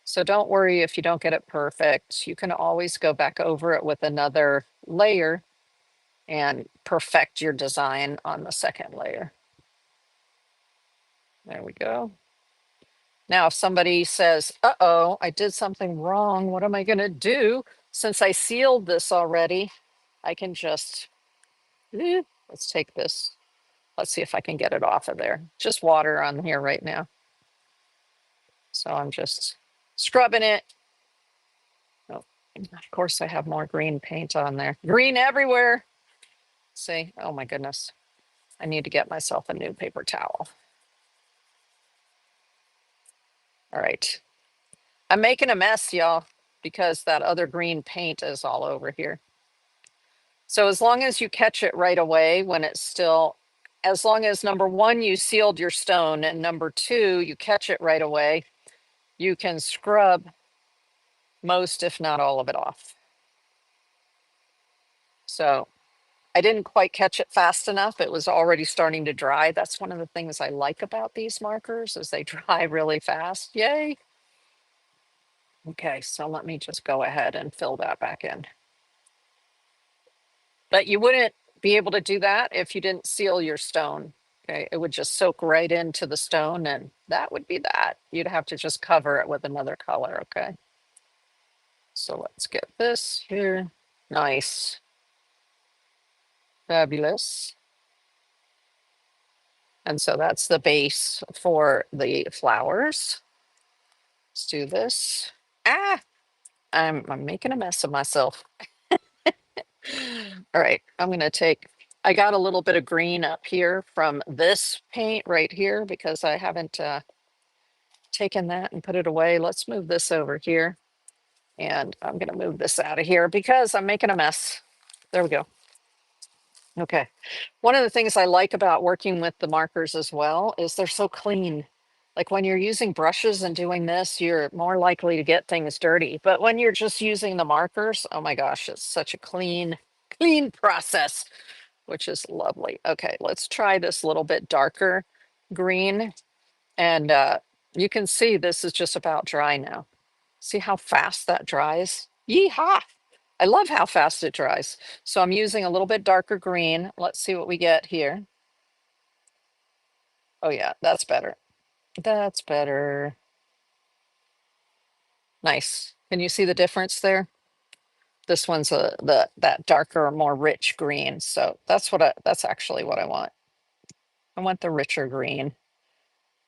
[SPEAKER 2] So don't worry if you don't get it perfect. You can always go back over it with another layer and perfect your design on the second layer. There we go. Now, if somebody says, uh-oh, I did something wrong, what am I going to do? Since I sealed this already, I can just, let's take this. Let's see if I can get it off of there. Just water on here right now. So I'm just scrubbing it. Oh, of course, I have more green paint on there. Green everywhere. See, oh my goodness. I need to get myself a new paper towel. All right. I'm making a mess, y'all, because that other green paint is all over here. So as long as you catch it right away when it's still, as long as number 1, you sealed your stone, and number 2, you catch it right away, you can scrub most, if not all of it off. So I didn't quite catch it fast enough. It was already starting to dry. That's one of the things I like about these markers is they dry really fast. Yay. Okay, so let me just go ahead and fill that back in. But you wouldn't be able to do that if you didn't seal your stone. Okay, it would just soak right into the stone and that would be that. You'd have to just cover it with another color, okay? So let's get this here. Nice. Fabulous. And so that's the base for the flowers. Let's do this. Ah, I'm making a mess of myself. All right, I'm gonna take, I got a little bit of green up here from this paint right here because I haven't taken that and put it away. Let's move this over here. And I'm gonna move this out of here because I'm making a mess. There we go. Okay. One of the things I like about working with the markers as well is they're so clean. Like when you're using brushes and doing this, you're more likely to get things dirty. But when you're just using the markers, oh my gosh, it's such a clean process. which is lovely. Okay, let's try this little bit darker green. And you can see this is just about dry now. See how fast that dries? Yeehaw! I love how fast it dries. So I'm using a little bit darker green. Let's see what we get here. Oh yeah, that's better. That's better. Nice. Can you see the difference there? This one's that darker, more rich green. So that's actually what I want. I want the richer green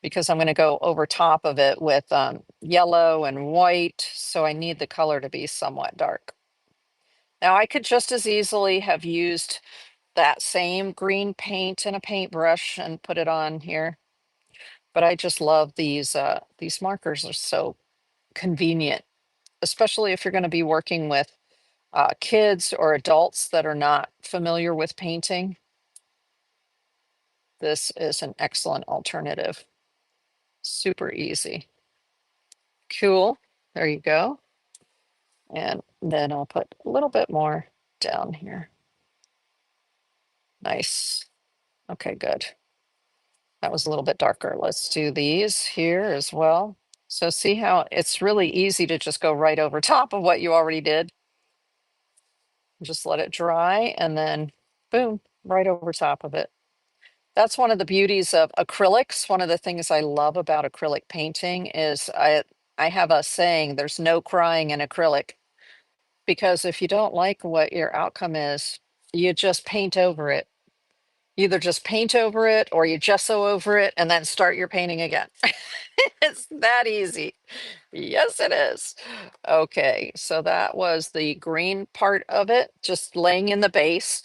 [SPEAKER 2] because I'm going to go over top of it with yellow and white. So I need the color to be somewhat dark. Now I could just as easily have used that same green paint in a paintbrush and put it on here, but I just love these markers are so convenient, especially if you're going to be working with kids or adults that are not familiar with painting. This is an excellent alternative. Super easy. Cool. There you go. And then I'll put a little bit more down here. Nice. Okay, good. That was a little bit darker. Let's do these here as well. So see how it's really easy to just go right over top of what you already did. Just let it dry and then boom, right over top of it. That's one of the beauties of acrylics. One of the things I love about acrylic painting is I have a saying, there's no crying in acrylic, because if you don't like what your outcome is, you just paint over it. Either just paint over it or you gesso over it and then start your painting again. It's that easy. Yes, it is. Okay, so that was the green part of it, just laying in the base.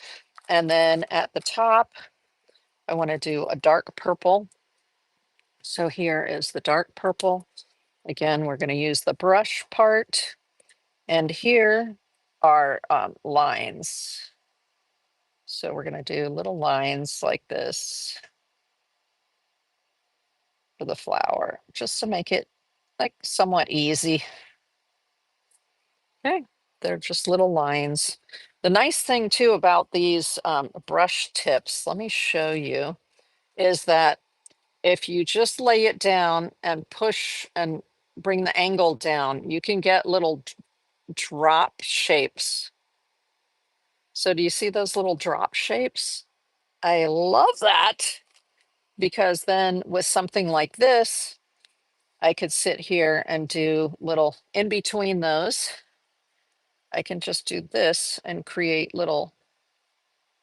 [SPEAKER 2] And then at the top, I want to do a dark purple. So here is the dark purple. Again, we're going to use the brush part. And here are lines. So we're going to do little lines like this for the flower, just to make it like somewhat easy. Okay, they're just little lines. The nice thing too about these brush tips, let me show you, is that if you just lay it down and push and bring the angle down, you can get little drop shapes. So do you see those little drop shapes? I love that, because then with something like this, I could sit here and do little in between those. I can just do this and create little,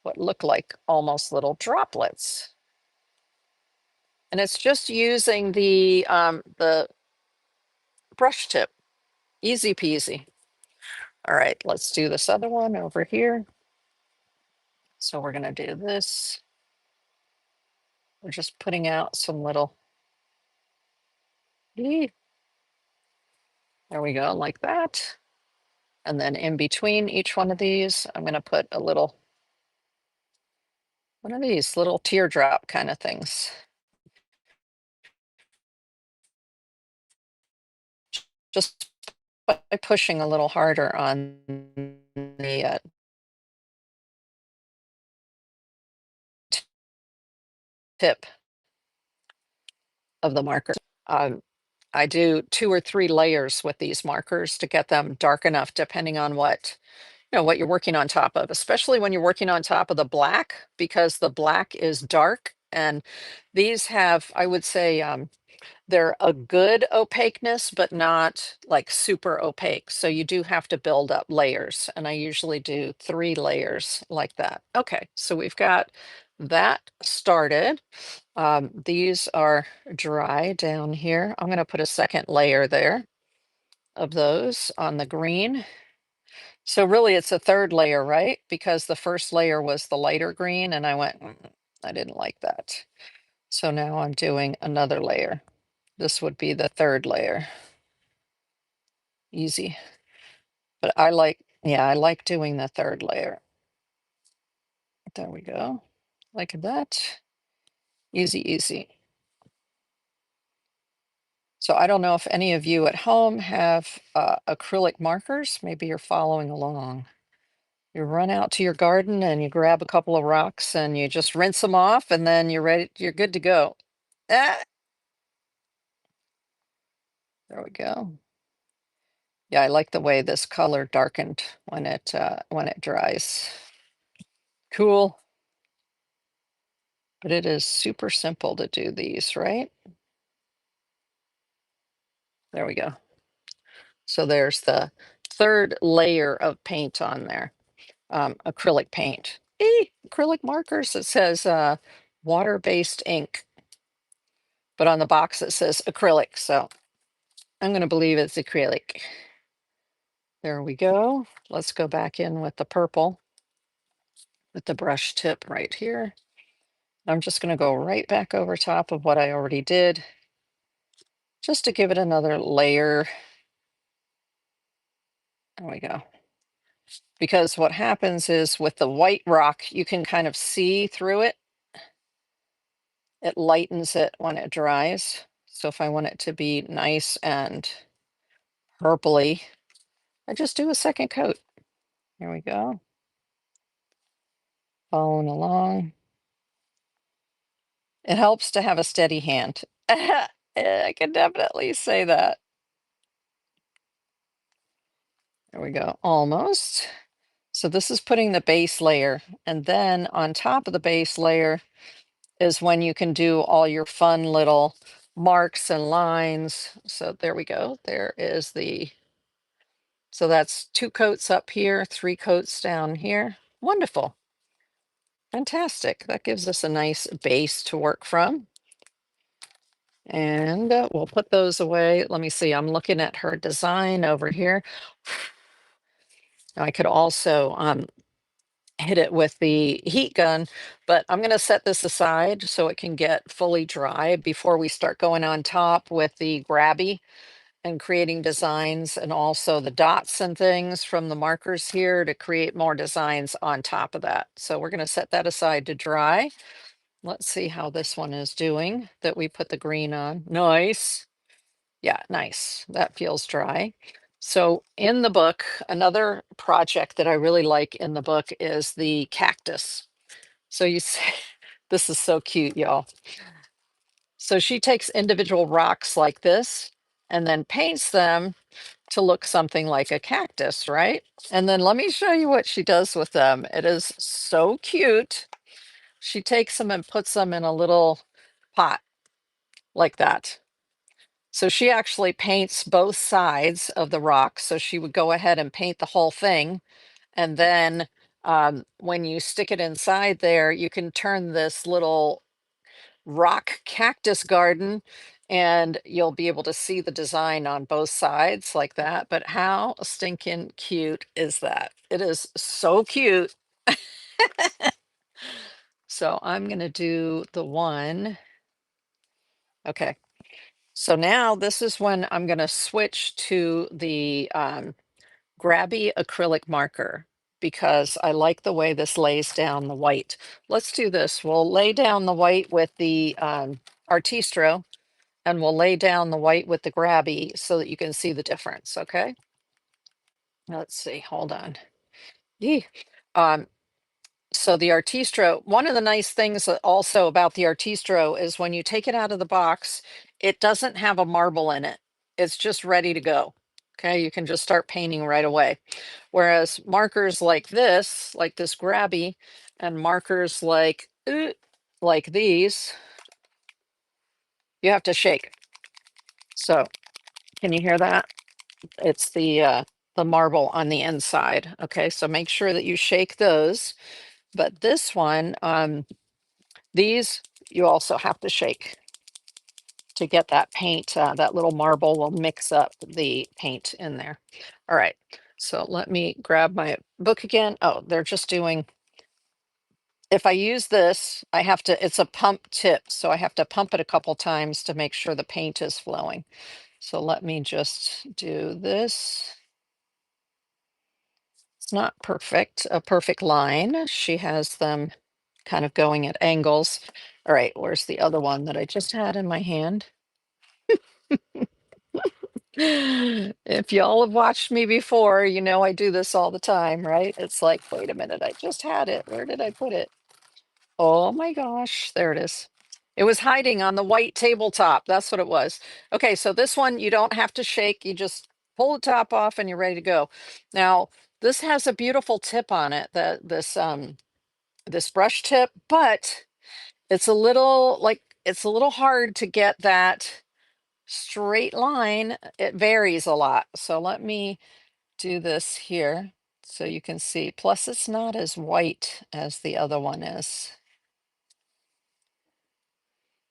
[SPEAKER 2] what look like almost little droplets. And it's just using the brush tip, easy peasy. All right, let's do this other one over here. So we're gonna do this. We're just putting out some little, there we go, like that. And then in between each one of these, I'm gonna put a little, one of these little teardrop kind of things. Just by pushing a little harder on the tip of the marker. Um, I do 2 or 3 layers with these markers to get them dark enough, depending on what, you know, what you're working on top of, especially when you're working on top of the black, because the black is dark. And these have, I would say, they're a good opaqueness, but not like super opaque. So you do have to build up layers. And I usually do 3 layers like that. Okay, so we've got that started. These are dry down here. I'm going to put a second layer there of those on the green. So really it's a third layer, right? Because the first layer was the lighter green and I went, I didn't like that. So now I'm doing another layer. This would be the third layer. Easy. But I like, yeah, I like doing the third layer. There we go. Like that. Easy, easy. So I don't know if any of you at home have acrylic markers. Maybe you're following along. You run out to your garden and you grab a couple of rocks and you just rinse them off, and then you're ready, you're good to go. Ah, there we go. Yeah, I like the way this color darkened when it dries. Cool. But it is super simple to do these, right? There we go. So there's the third layer of paint on there, acrylic paint. Acrylic markers. It says water-based ink, but on the box it says acrylic. So I'm going to believe it's acrylic. There we go. Let's go back in with the purple with the brush tip right here. I'm just going to go right back over top of what I already did, just to give it another layer. There we go. Because what happens is with the white rock, you can kind of see through it. It lightens it when it dries. So if I want it to be nice and purpley, I just do a second coat. Here we go. Following along. It helps to have a steady hand. I can definitely say that. There we go. Almost. So this is putting the base layer, and then on top of the base layer is when you can do all your fun little marks and lines. So there we go. There is so that's 2 coats up here, 3 coats down here. Wonderful. Fantastic. That gives us a nice base to work from. And we'll put those away. Let me see. I'm looking at her design over here. I could also hit it with the heat gun, but I'm going to set this aside so it can get fully dry before we start going on top with the grabby and creating designs, and also the dots and things from the markers here to create more designs on top of that. So we're going to set that aside to dry. Let's see how this one is doing that we put the green on. Nice. Yeah, nice. That feels dry. So in the book, another project that I really like in the book is the cactus. So you see, this is so cute, y'all. So she takes individual rocks like this and then paints them to look something like a cactus, right? And then let me show you what she does with them. It is so cute. She takes them and puts them in a little pot like that. So she actually paints both sides of the rock. So she would go ahead and paint the whole thing. And then when you stick it inside there, you can turn this little rock cactus garden and you'll be able to see the design on both sides like that. But how stinking cute is that? It is so cute. So I'm going to do the one. Okay. So now this is when I'm going to switch to the grabby acrylic marker because I like the way this lays down the white. Let's do this. We'll lay down the white with the Artistro, and we'll lay down the white with the grabby so that you can see the difference, okay? Let's see, hold on. Yee. Um, so the Artistro, one of the nice things also about the Artistro is when you take it out of the box, it doesn't have a marble in it. It's just ready to go. Okay, you can just start painting right away. Whereas markers like this grabby, and markers like these, you have to shake. So can you hear that? It's the marble on the inside. Okay, so make sure that you shake those. But this one, these you also have to shake to get that paint. That little marble will mix up the paint in there. All right, so let me grab my book again. Oh, they're just doing, if I use this, I have to, it's a pump tip, so I have to pump it a couple times to make sure the paint is flowing. So let me just do this. It's not perfect, a perfect line. She has them kind of going at angles. All right, where's the other one that I just had in my hand? If y'all have watched me before, you know I do this all the time, right? It's like, wait a minute, I just had it. Where did I put it? Oh my gosh, there it is. It was hiding on the white tabletop. That's what it was. Okay, so this one you don't have to shake. You just pull the top off and you're ready to go. Now, this has a beautiful tip on it, that this brush tip, but it's a little like it's a little hard to get that straight line. It varies a lot. So let me do this here so you can see. Plus, it's not as white as the other one is.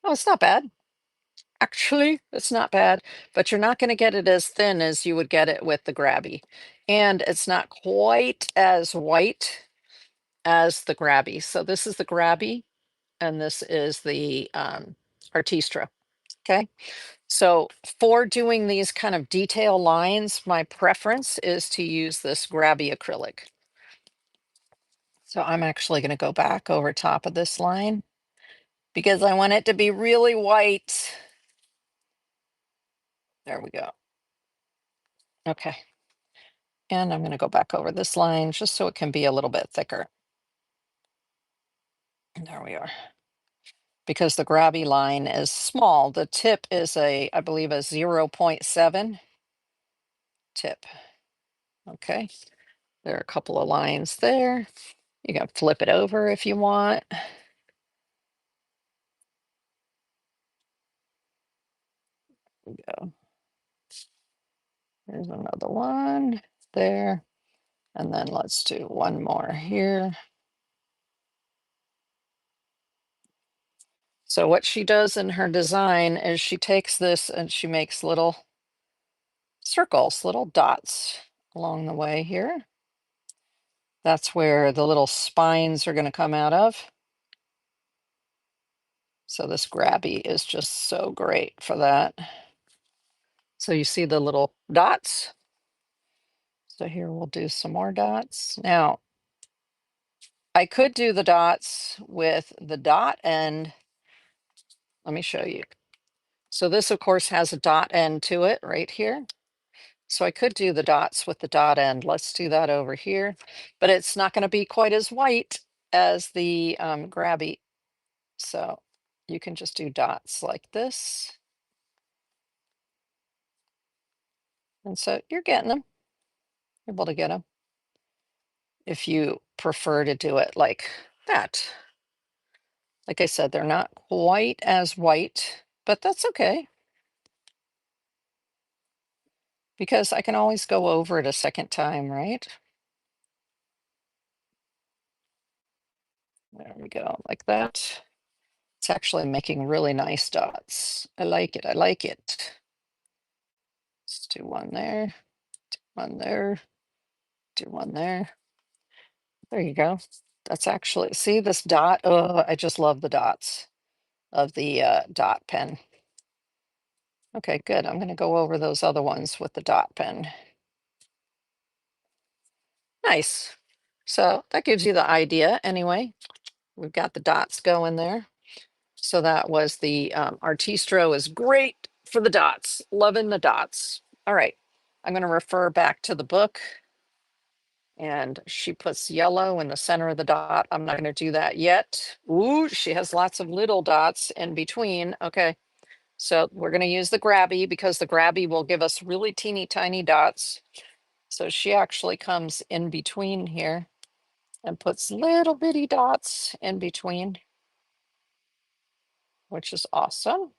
[SPEAKER 2] Oh, it's not bad. Actually, it's not bad, but you're not going to get it as thin as you would get it with the grabby. And it's not quite as white as the grabby. So this is the grabby and this is the Artistra. Okay. So for doing these kind of detail lines, my preference is to use this grabby acrylic. So I'm actually going to go back over top of this line because I want it to be really white. There we go. Okay. And I'm going to go back over this line just so it can be a little bit thicker. And there we are. Because the grabby line is small. The tip is I believe, a 0.7 tip. Okay. There are a couple of lines there. You can flip it over if you want. There we go. There's another one there. And then let's do one more here. So what she does in her design is she takes this and she makes little circles, little dots along the way here. That's where the little spines are going to come out of. So this grabby is just so great for that. So you see the little dots. So here we'll do some more dots. Now, I could do the dots with the dot end. Let me show you. So this, of course, has a dot end to it right here. So I could do the dots with the dot end. Let's do that over here. But it's not going to be quite as white as the grabby. So you can just do dots like this. And so you're getting them, able to get them. If you prefer to do it like that. Like I said, they're not quite as white, but that's okay. Because I can always go over it a second time, right? There we go, like that. It's actually making really nice dots. I like it, I like it. Let's do one there, do one there, do one there. There you go. That's actually, see this dot? Oh, I just love the dots of the dot pen. Okay, good. I'm going to go over those other ones with the dot pen. Nice. So that gives you the idea anyway. We've got the dots going there. So that was the Artistro is great for the dots. Loving the dots. All right. I'm going to refer back to the book. And she puts yellow in the center of the dot. I'm not going to do that yet. Ooh, she has lots of little dots in between. Okay. So we're going to use the grabby because the grabby will give us really teeny tiny dots. So she actually comes in between here and puts little bitty dots in between, which is awesome.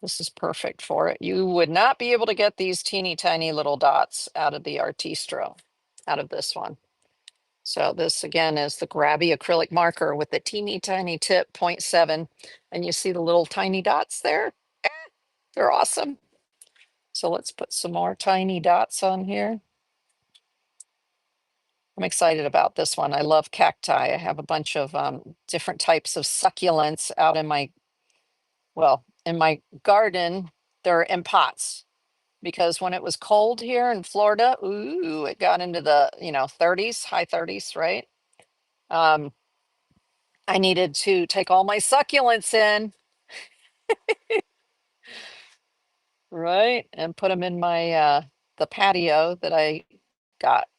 [SPEAKER 2] This is perfect for it. You would not be able to get these teeny tiny little dots out of the Artistro, out of this one. So this again is the grabby acrylic marker with the teeny tiny tip 0.7. And you see the little tiny dots there? They're awesome. So let's put some more tiny dots on here. I'm excited about this one. I love cacti. I have a bunch of different types of succulents out in my, well, in my garden. They're in pots because when it was cold here in Florida, ooh, it got into the, 30s, high 30s, right? Um, I needed to take all my succulents in. right? And put them in my the patio that I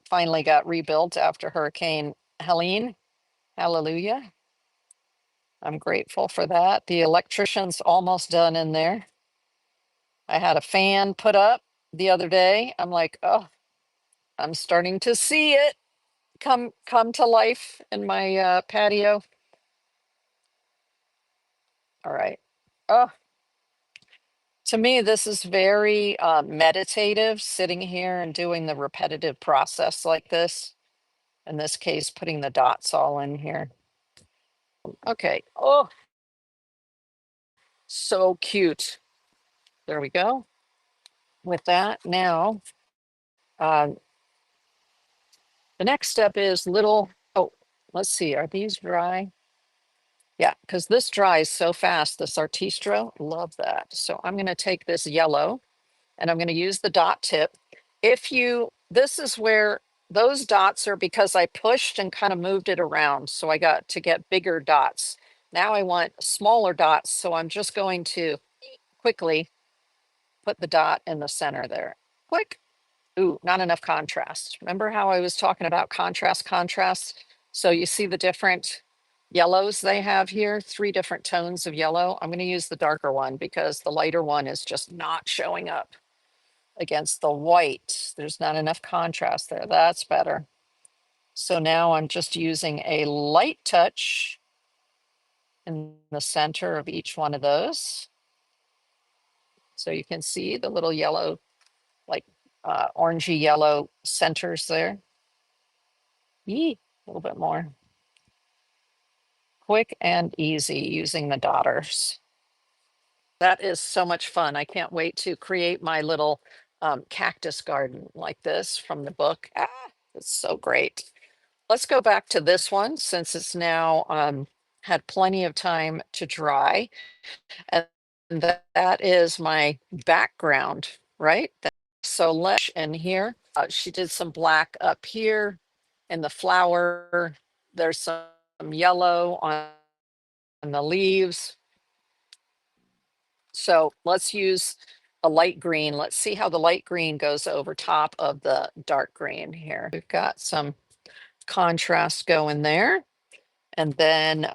[SPEAKER 2] finally got rebuilt after Hurricane Helene. Hallelujah. I'm grateful for that. The electrician's almost done in there. I had a fan put up the other day. I'm like, oh, I'm starting to see it come to life in my patio. All right. Oh, to me, this is very meditative, sitting here and doing the repetitive process like this. In this case, putting the dots all in here. Okay. Oh, so cute. There we go. With that, now uh, the next step is oh, let's see, are these dry? Yeah, because this dries so fast, this Artistro, love that. So I'm gonna take this yellow and I'm gonna use the dot tip. This is where those dots are because I pushed and kind of moved it around. So I got to get bigger dots. Now I want smaller dots. So I'm just going to quickly put the dot in the center there. Quick. Ooh, not enough contrast. Remember how I was talking about contrast? So you see the different yellows they have here, 3 different tones of yellow. I'm going to use the darker one because the lighter one is just not showing up against the white. There's not enough contrast there. That's better. So now I'm just using a light touch in the center of each one of those. So you can see the little yellow, like orangey yellow centers there. Yee, a little bit more. Quick and easy using the dotters. That is so much fun. I can't wait to create my little cactus garden like this from the book. Ah, it's so great. Let's go back to this one since it's now had plenty of time to dry. And that is my background, right? So let's in here. She did some black up here in the flower. There's some yellow on the leaves. So let's use a light green. Let's see how the light green goes over top of the dark green here. We've got some contrast going there. And then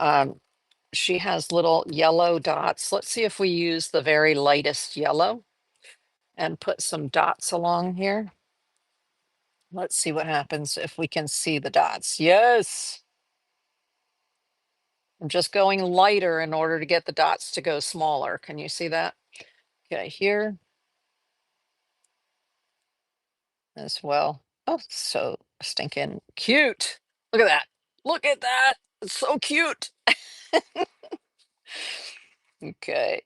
[SPEAKER 2] she has little yellow dots. Let's see if we use the very lightest yellow and put some dots along here. Let's see what happens if we can see the dots. Yes. I'm just going lighter in order to get the dots to go smaller. Can you see that? Okay, here as well. Oh, so stinking cute. Look at that. Look at that. It's so cute. Okay,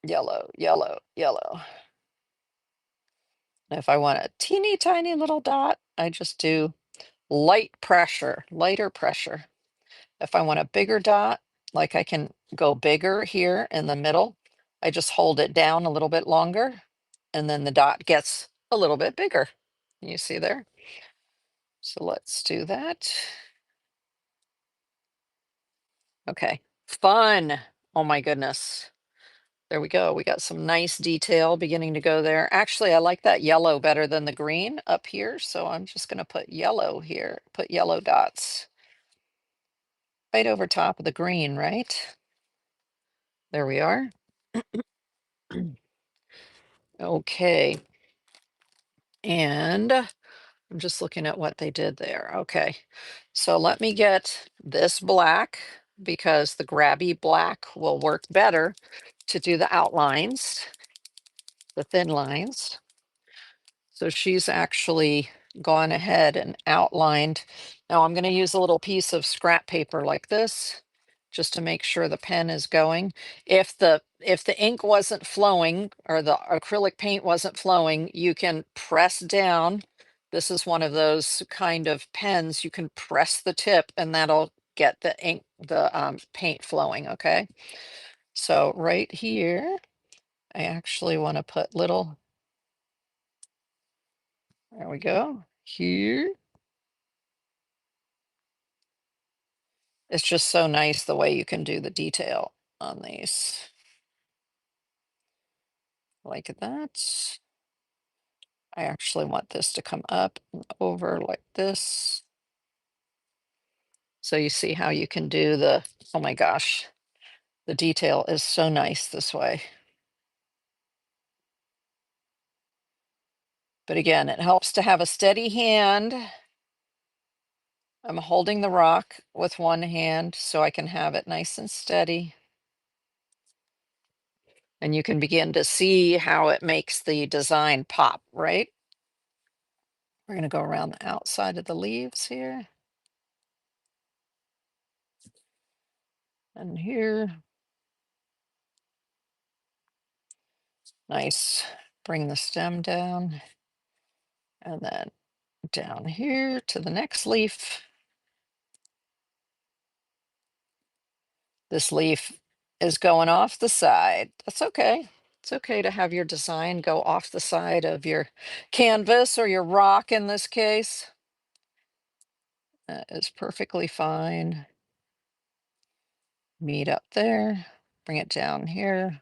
[SPEAKER 2] yellow, yellow, yellow. If I want a teeny tiny little dot, I just do light pressure, lighter pressure. If I want a bigger dot, like I can go bigger here in the middle, I just hold it down a little bit longer and then the dot gets a little bit bigger. You see there? So let's do that. Okay, fun. Oh my goodness. There we go. We got some nice detail beginning to go there. Actually, I like that yellow better than the green up here. So I'm just going to put yellow here, put yellow dots right over top of the green, right? There we are. Okay. And I'm just looking at what they did there. Okay. So let me get this black because the grabby black will work better to do the outlines, the thin lines. So she's actually gone ahead and outlined. Now I'm going to use a little piece of scrap paper like this just to make sure the pen is going. If the ink wasn't flowing or the acrylic paint wasn't flowing, you can press down. This is one of those kind of pens. You can press the tip and that'll get the ink, the paint flowing. Okay. So right here, I actually want to put little, there we go. Here. It's just so nice the way you can do the detail on these. like that. I actually want this to come up and over like this. So you see how you can do the, oh my gosh, the detail is so nice this way. But again, it helps to have a steady hand. I'm holding the rock with one hand so I can have it nice and steady. And you can begin to see how it makes the design pop, right? We're going to go around the outside of the leaves here. And here. Nice. Bring the stem down. And then down here to the next leaf. This leaf is going off the side. That's okay. It's okay to have your design go off the side of your canvas or your rock in this case. That is perfectly fine. Meet up there, bring it down here.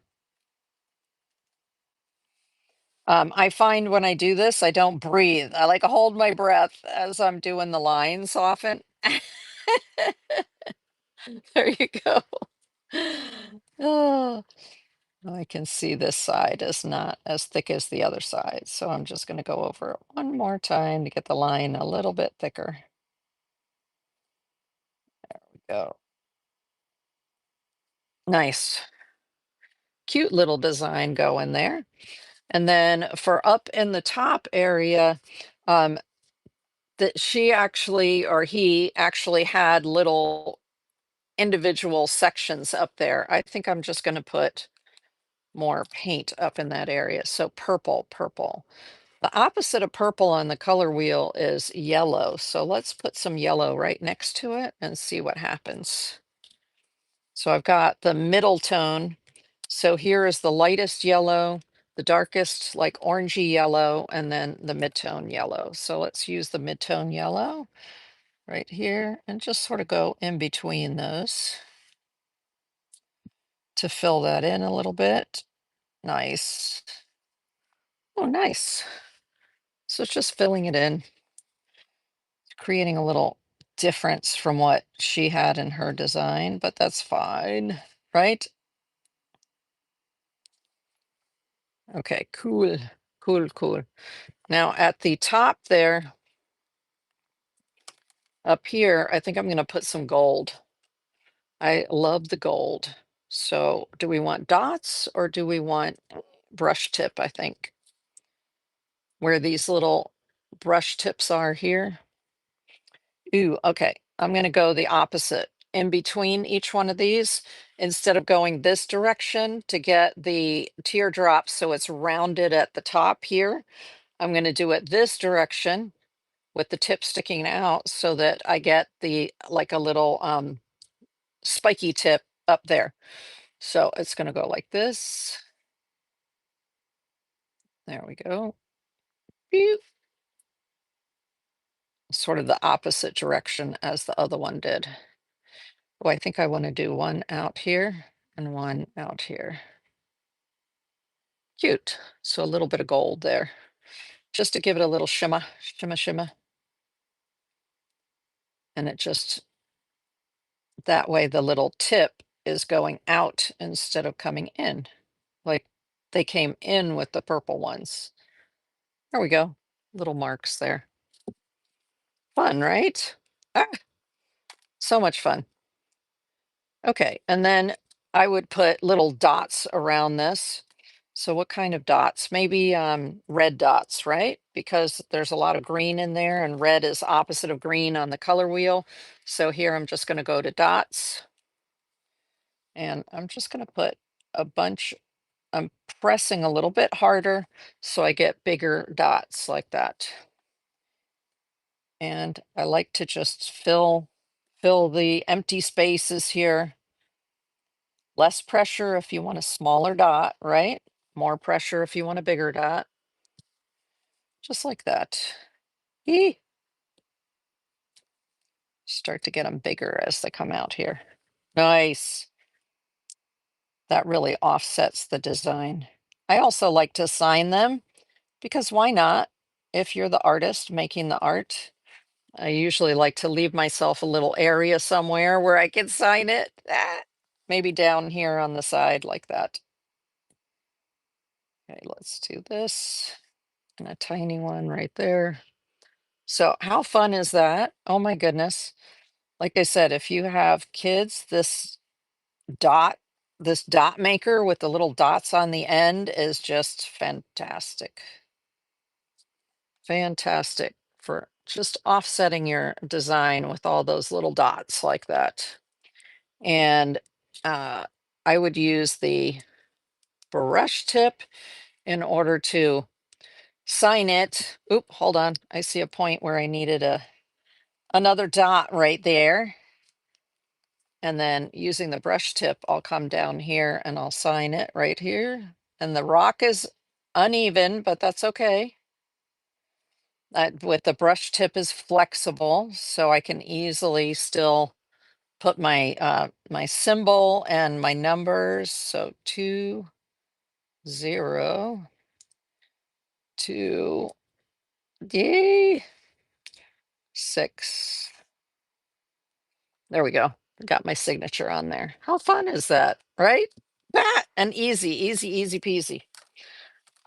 [SPEAKER 2] I find when I do this, I don't breathe. I like hold my breath as I'm doing the lines often. There you go. Oh, I can see this side is not as thick as the other side. So I'm just going to go over it one more time to get the line a little bit thicker. Go. Nice. Cute little design going there. And then for up in the top area, um, that she actually, or he actually had little individual sections up there. I think I'm just going to put more paint up in that area. So purple, purple. The opposite of purple on the color wheel is yellow. So let's put some yellow right next to it and see what happens. So I've got the middle tone. So here is the lightest yellow, the darkest like orangey yellow, and then the mid-tone yellow. So let's use the mid-tone yellow right here and just sort of go in between those to fill that in a little bit. Nice. Oh, nice. So it's just filling it in, creating a little difference from what she had in her design, but that's fine, right? Okay, cool, cool, cool. Now at the top there, up here, I think I'm going to put some gold. I love the gold. So do we want dots or do we want brush tip, I think, where these little brush tips are here? Ooh, okay. I'm going to go the opposite. In between each one of these, instead of going this direction to get the teardrops so it's rounded at the top here, I'm going to do it this direction with the tip sticking out so that I get the like a little spiky tip up there. So it's going to go like this. There we go. Beep. Sort of the opposite direction as the other one did. Oh, I think I want to do one out here and one out here. Cute. So a little bit of gold there, just to give it a little shimmer, shimmer, shimmer. And it just, that way the little tip is going out instead of coming in. Like they came in with the purple ones. There we go. Little marks there. Fun, right? Ah, so much fun. Okay, and then I would put little dots around this. So what kind of dots? Maybe red dots, right? Because there's a lot of green in there and red is opposite of green on the color wheel. So here I'm just going to go to dots and I'm just going to put a bunch. I'm pressing a little bit harder so I get bigger dots like that. And I like to just fill the empty spaces here. Less pressure if you want a smaller dot, right? More pressure if you want a bigger dot. Just like that. Eee. Start to get them bigger as they come out here. Nice. That really offsets the design. I also like to sign them because why not? If you're the artist making the art, I usually like to leave myself a little area somewhere where I can sign it. Maybe down here on the side like that. Okay, let's do this. And a tiny one right there. So how fun is that? Oh my goodness. Like I said, if you have kids, dot, this dot maker with the little dots on the end is just fantastic. Fantastic for just offsetting your design with all those little dots like that. And uh, I would use the brush tip in order to sign it. Oop, hold on. I see a point where I needed another dot right there. And then using the brush tip, I'll come down here and I'll sign it right here. And the rock is uneven, but that's okay. With the brush tip is flexible, so I can easily still put my symbol and my numbers. So 2, 0, 2, 6. There we go. Got my signature on there. How fun is that, right? That and easy, easy, easy peasy.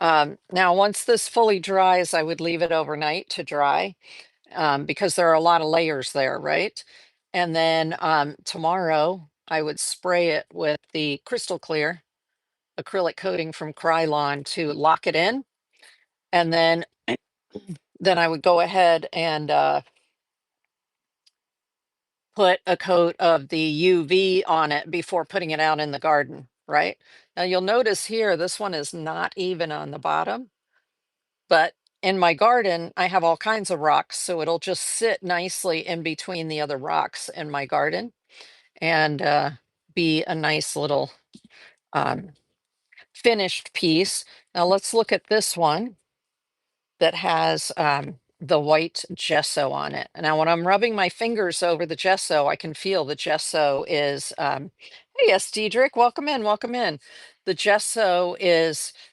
[SPEAKER 2] Now, once this fully dries, I would leave it overnight to dry because there are a lot of layers there, right? And then tomorrow, I would spray it with the crystal clear acrylic coating from Krylon to lock it in. And then I would go ahead and put a coat of the UV on it before putting it out in the garden, right? Now you'll notice here, this one is not even on the bottom, but in my garden, I have all kinds of rocks, so it'll just sit nicely in between the other rocks in my garden and be a nice little um, finished piece. Now let's look at this one that has the white gesso on it. Now, when I'm rubbing my fingers over the gesso, I can feel the gesso is, hey, yes, Diedrich, welcome in, welcome in. The gesso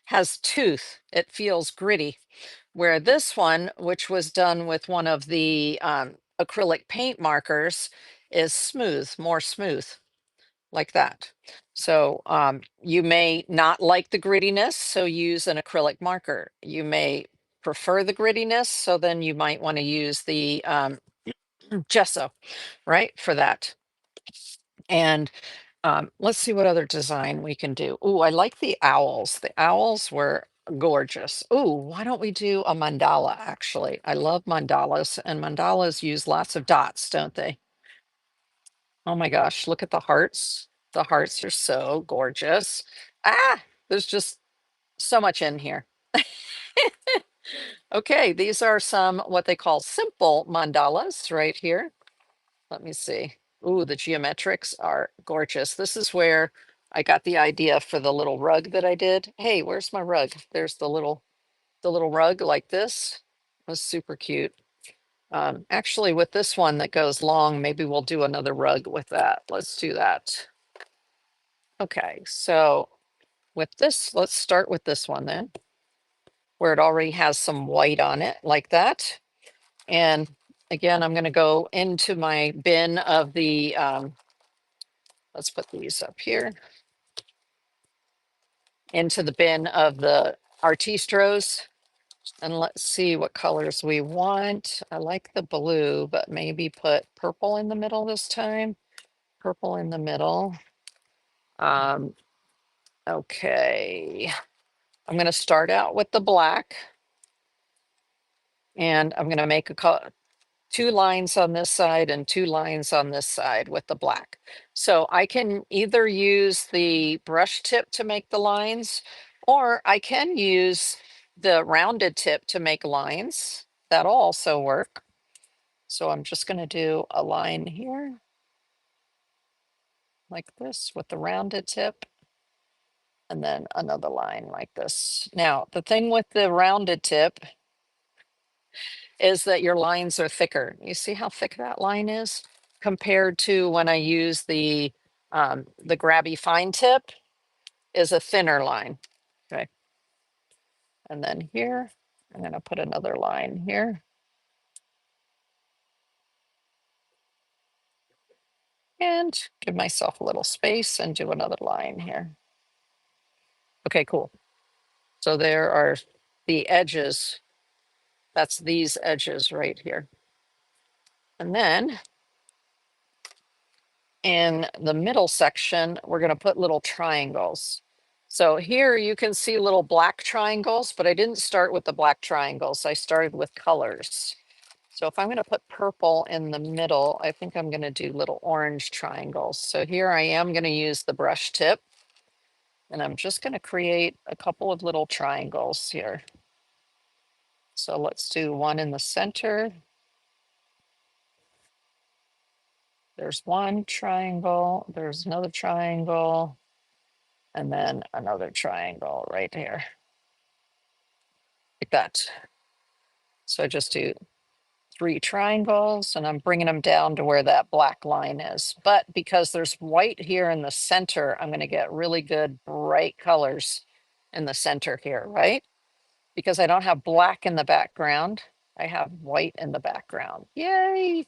[SPEAKER 2] has tooth. It feels gritty. Where this one, which was done with one of the acrylic paint markers, is smooth, more smooth like that. So you may not like the grittiness, so use an acrylic marker. You may prefer the grittiness, so then you might want to use the gesso, right, for that. And let's see what other design we can do. Oh, I like the owls. The owls were gorgeous. Oh, why don't we do a mandala, actually? I love mandalas, and mandalas use lots of dots, don't they? Oh my gosh, look at the hearts. The hearts are so gorgeous. There's just so much in here. Okay, these are some what they call simple mandalas right here. Let me see. Ooh, the geometrics are gorgeous. This is where I got the idea for the little rug that I did. Hey, where's my rug? There's the little rug like this. It was super cute. Actually, with this one that goes long, maybe we'll do another rug with that. Let's do that. Okay, so with this, let's start with this one then, where it already has some white on it like that. And again, I'm going to go into my bin of the, let's put these up here, into the bin of the artistros. And let's see what colors we want. I like the blue, but maybe put purple in the middle this time. Purple in the middle. Um, okay. I'm going to start out with the black. And I'm going to make 2 lines on this side and 2 lines on this side with the black. So I can either use the brush tip to make the lines, or I can use the rounded tip to make lines. That'll also work. So I'm just going to do a line here like this with the rounded tip, and then another line like this. Now, the thing with the rounded tip is that your lines are thicker. You see how thick that line is compared to when I use the grabby fine tip is a thinner line. Okay. And then here, I'm going to put another line here. And give myself a little space and do another line here. Okay, cool. So there are the edges. That's these edges right here. And then in the middle section, we're going to put little triangles. So here you can see little black triangles, but I didn't start with the black triangles. I started with colors. So if I'm going to put purple in the middle, I think I'm going to do little orange triangles. So here I am going to use the brush tip, and I'm just going to create a couple of little triangles here. So let's do one in the center. There's one triangle, there's another triangle, and then another triangle right here, like that. So I just do 3 triangles, and I'm bringing them down to where that black line is. But because there's white here in the center, I'm going to get really good bright colors in the center here, right? Because I don't have black in the background, I have white in the background. Yay!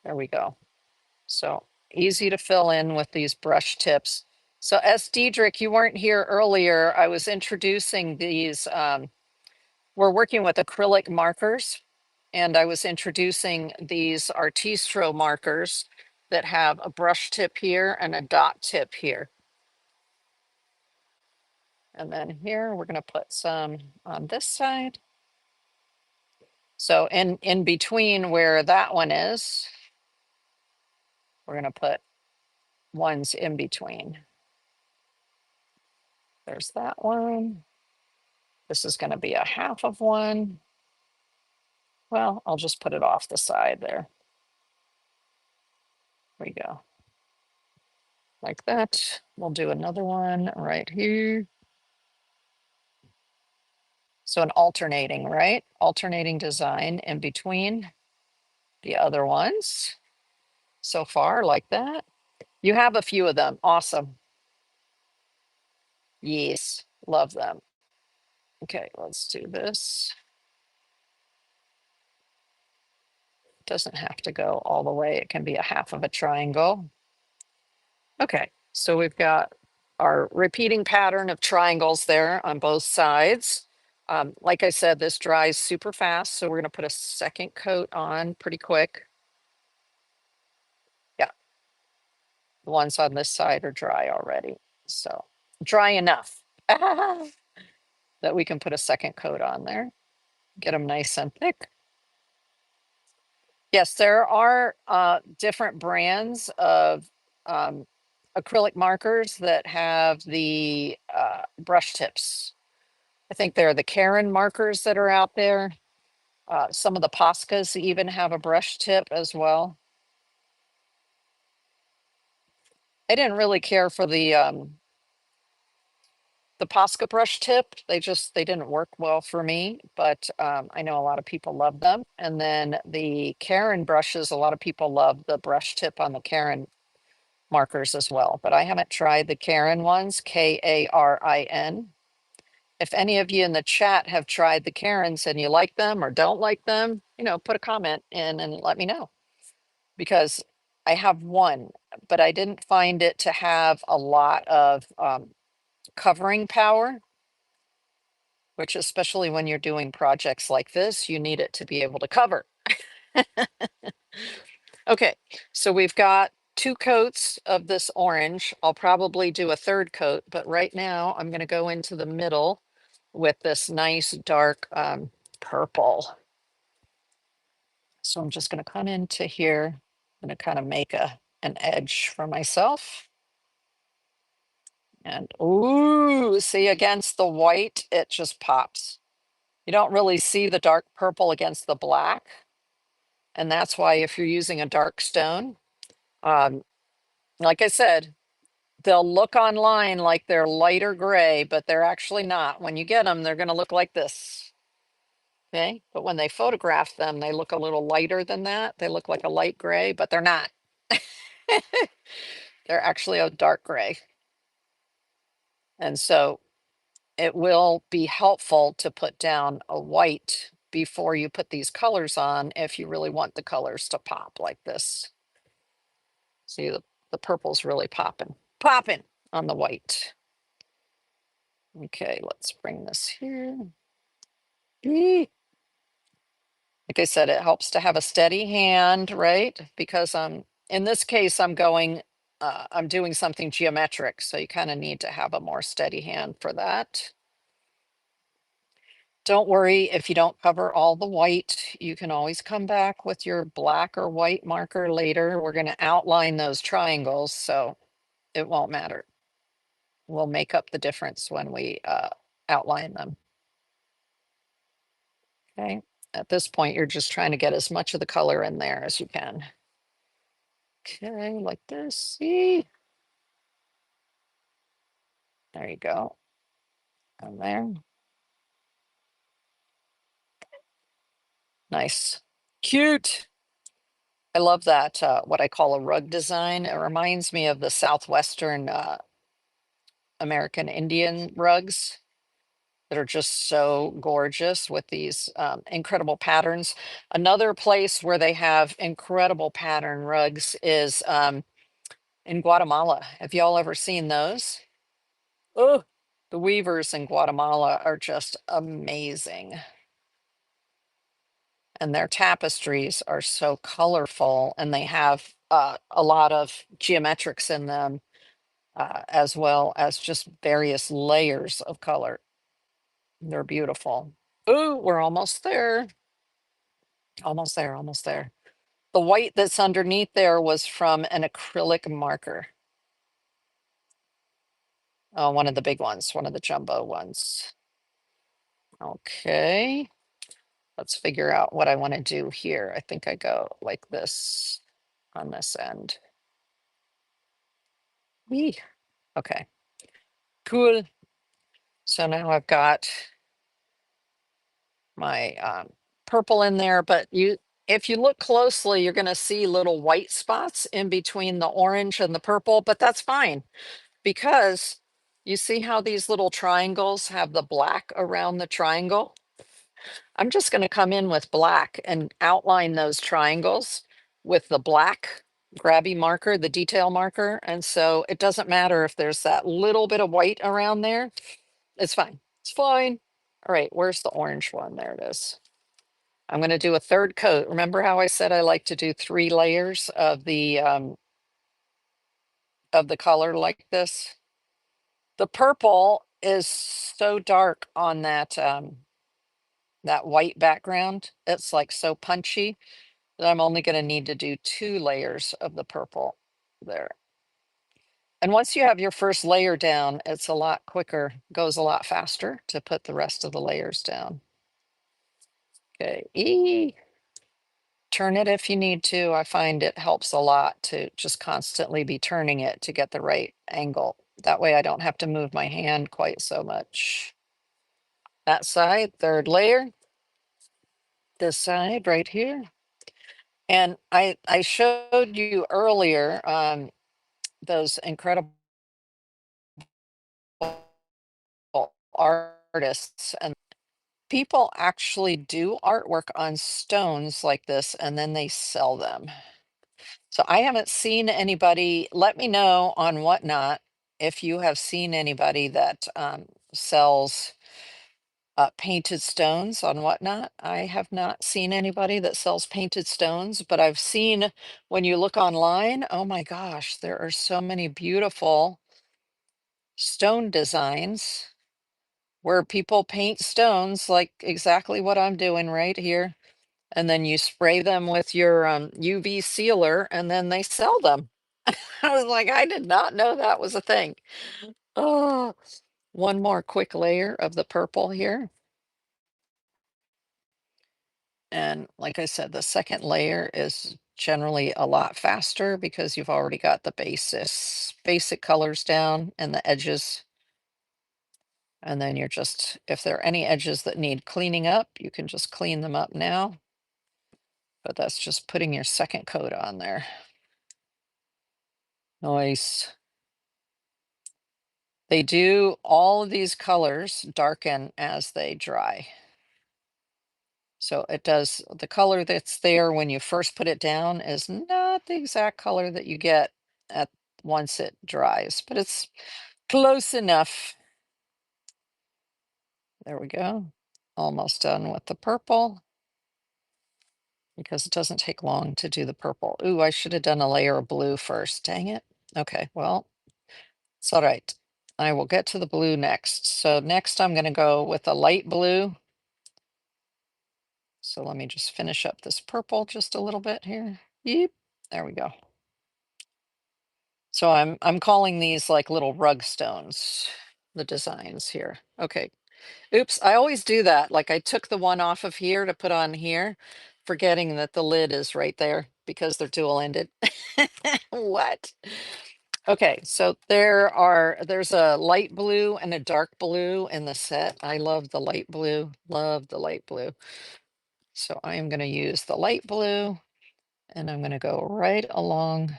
[SPEAKER 2] There we go. So easy to fill in with these brush tips. So as Diedrich, you weren't here earlier, I was introducing these, we're working with acrylic markers, and I was introducing these Artistro markers that have a brush tip here and a dot tip here. And then here, we're gonna put some on this side. So in between where that one is, we're gonna put ones in between. There's that one. This is gonna be a half of one. Well, I'll just put it off the side there. There we go. Like that. We'll do another one right here. So an alternating, right? Alternating design in between the other ones. So far, like that. You have a few of them. Awesome. Yes, love them. Okay, let's do this. Doesn't have to go all the way. It can be a half of a triangle. Okay, so we've got our repeating pattern of triangles there on both sides. Like I said, this dries super fast, so we're going to put a second coat on pretty quick. Yeah, the ones on this side are dry already, so dry enough that we can put a second coat on there. Get them nice and thick. Yes, there are different brands of acrylic markers that have the brush tips. I think there are the Karen markers that are out there. Some of the Poscas even have a brush tip as well. I didn't really care for the Posca brush tip. They didn't work well for me, but I know a lot of people love them. And then the Karen brushes, a lot of people love the brush tip on the Karen markers as well, but I haven't tried the Karen ones, Karin. If any of you in the chat have tried the Karens and you like them or don't like them, put a comment in and let me know, because I have one, but I didn't find it to have a lot of covering power, which especially when you're doing projects like this, you need it to be able to cover. Okay, so we've got 2 coats of this orange. I'll probably do a third coat, but right now I'm going to go into the middle with this nice dark purple. So I'm just going to come into here. I'm going to kind of make an edge for myself. And ooh, see, against the white, it just pops. You don't really see the dark purple against the black. And that's why if you're using a dark stone, like I said, they'll look online like they're lighter gray, but they're actually not. When you get them, they're going to look like this. Okay. But when they photograph them, they look a little lighter than that. They look like a light gray, but they're not. They're actually a dark gray. And so it will be helpful to put down a white before you put these colors on if you really want the colors to pop like this. See, the purple's really popping on the white. Okay, let's bring this here. Like I said, it helps to have a steady hand, right? Because in this case, I'm doing something geometric, so you kind of need to have a more steady hand for that. Don't worry if you don't cover all the white. You can always come back with your black or white marker later. We're going to outline those triangles, so it won't matter. We'll make up the difference when we outline them. Okay. At this point, you're just trying to get as much of the color in there as you can. Okay, like this. See? There you go. And there. Nice. Cute. I love that, what I call a rug design. It reminds me of the Southwestern American Indian rugs that are just so gorgeous with these incredible patterns. Another place where they have incredible pattern rugs is in Guatemala. Have y'all ever seen those? Oh, the weavers in Guatemala are just amazing. And their tapestries are so colorful, and they have a lot of geometrics in them, as well as just various layers of color. They're beautiful. Ooh, we're almost there. Almost there, almost there. The white that's underneath there was from an acrylic marker. Oh, one of the big ones, one of the jumbo ones. Okay, let's figure out what I want to do here. I think I go like this on this end. Whee. Okay, cool. So now I've got my purple in there, but if you look closely, you're going to see little white spots in between the orange and the purple, but that's fine because you see how these little triangles have the black around the triangle? I'm just going to come in with black and outline those triangles with the black grabby marker, the detail marker. And so it doesn't matter if there's that little bit of white around there. It's fine. It's fine. All right, where's the orange one? There it is. I'm going to do a third coat. Remember how I said I like to do 3 layers of the color like this? The purple is so dark on that white background. It's like so punchy that I'm only going to need to do 2 layers of the purple there. And once you have your first layer down, it's a lot quicker, goes a lot faster to put the rest of the layers down. Okay, turn it if you need to. I find it helps a lot to just constantly be turning it to get the right angle. That way I don't have to move my hand quite so much. That side, third layer. This side right here. And I showed you earlier those incredible artists, and people actually do artwork on stones like this and then they sell them. So I haven't seen anybody, let me know on Whatnot if you have seen anybody that sells painted stones on Whatnot. I have not seen anybody that sells painted stones, but I've seen when you look online, oh my gosh, there are so many beautiful stone designs where people paint stones like exactly what I'm doing right here. And then you spray them with your UV sealer and then they sell them. I was like, I did not know that was a thing. Oh, one more quick layer of the purple here. And like I said, the second layer is generally a lot faster because you've already got the basic colors down and the edges. And then you're just, if there are any edges that need cleaning up, you can just clean them up now. But that's just putting your second coat on there. Nice. They do, all of these colors darken as they dry. So it does, the color that's there when you first put it down is not the exact color that you get at once it dries, but it's close enough. There we go. Almost done with the purple because it doesn't take long to do the purple. Ooh, I should have done a layer of blue first. Dang it. Okay, well, it's all right. I will get to the blue next. So next I'm going to go with a light blue. So let me just finish up this purple just a little bit here. Yep, there we go. So I'm calling these like little rug stones, the designs here. Okay. Oops, I always do that. Like I took the one off of here to put on here, forgetting that the lid is right there because they're dual-ended. What? Okay, so there's a light blue and a dark blue in the set. I love the light blue, love the light blue. So I am going to use the light blue and I'm going to go right along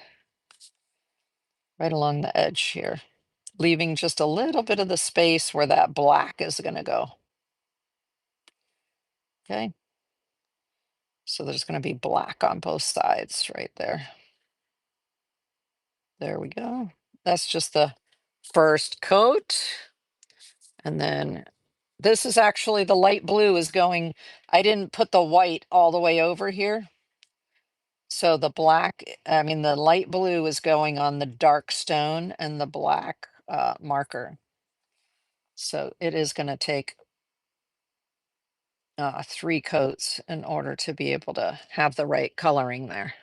[SPEAKER 2] the edge here, leaving just a little bit of the space where that black is going to go. Okay. So there's going to be black on both sides right there. There we go. That's just the first coat. And then this is actually the light blue is going, I didn't put the white all the way over here. So the black, I mean, the light blue is going on the dark stone and the black marker. So it is going to take 3 coats in order to be able to have the right coloring there.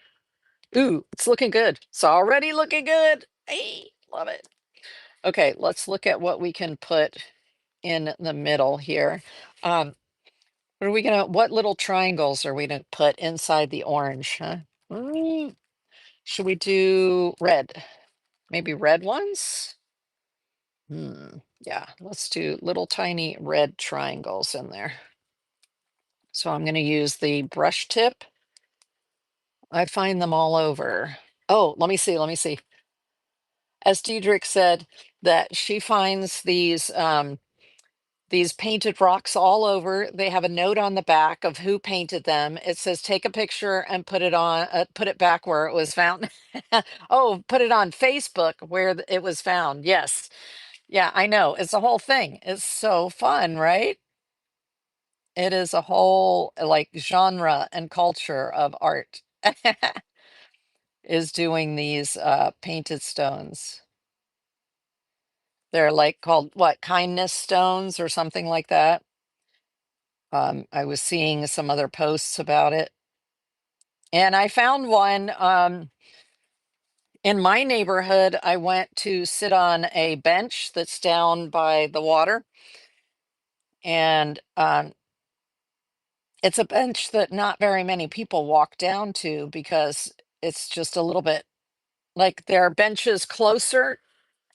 [SPEAKER 2] Ooh, it's looking good. It's already looking good. Hey, love it. Okay, let's look at what we can put in the middle here. What are we gonna, what little triangles are we gonna put inside the orange, huh? Mm, should we do red? Maybe red ones? Yeah, let's do little tiny red triangles in there. So I'm gonna use the brush tip. I find them all over. Oh, let me see, let me see. As Diedrich said, that she finds these painted rocks all over. They have a note on the back of who painted them. It says, take a picture and put it on, put it back where it was found. Oh, put it on Facebook where it was found. Yes. Yeah, I know. It's a whole thing. It's so fun, right? It is a whole like genre and culture of art is doing these painted stones. They're like called what, kindness stones or something like that. I was seeing some other posts about it. And I found one in my neighborhood. I went to sit on a bench that's down by the water. And it's a bench that not very many people walk down to because it's just a little bit like there are benches closer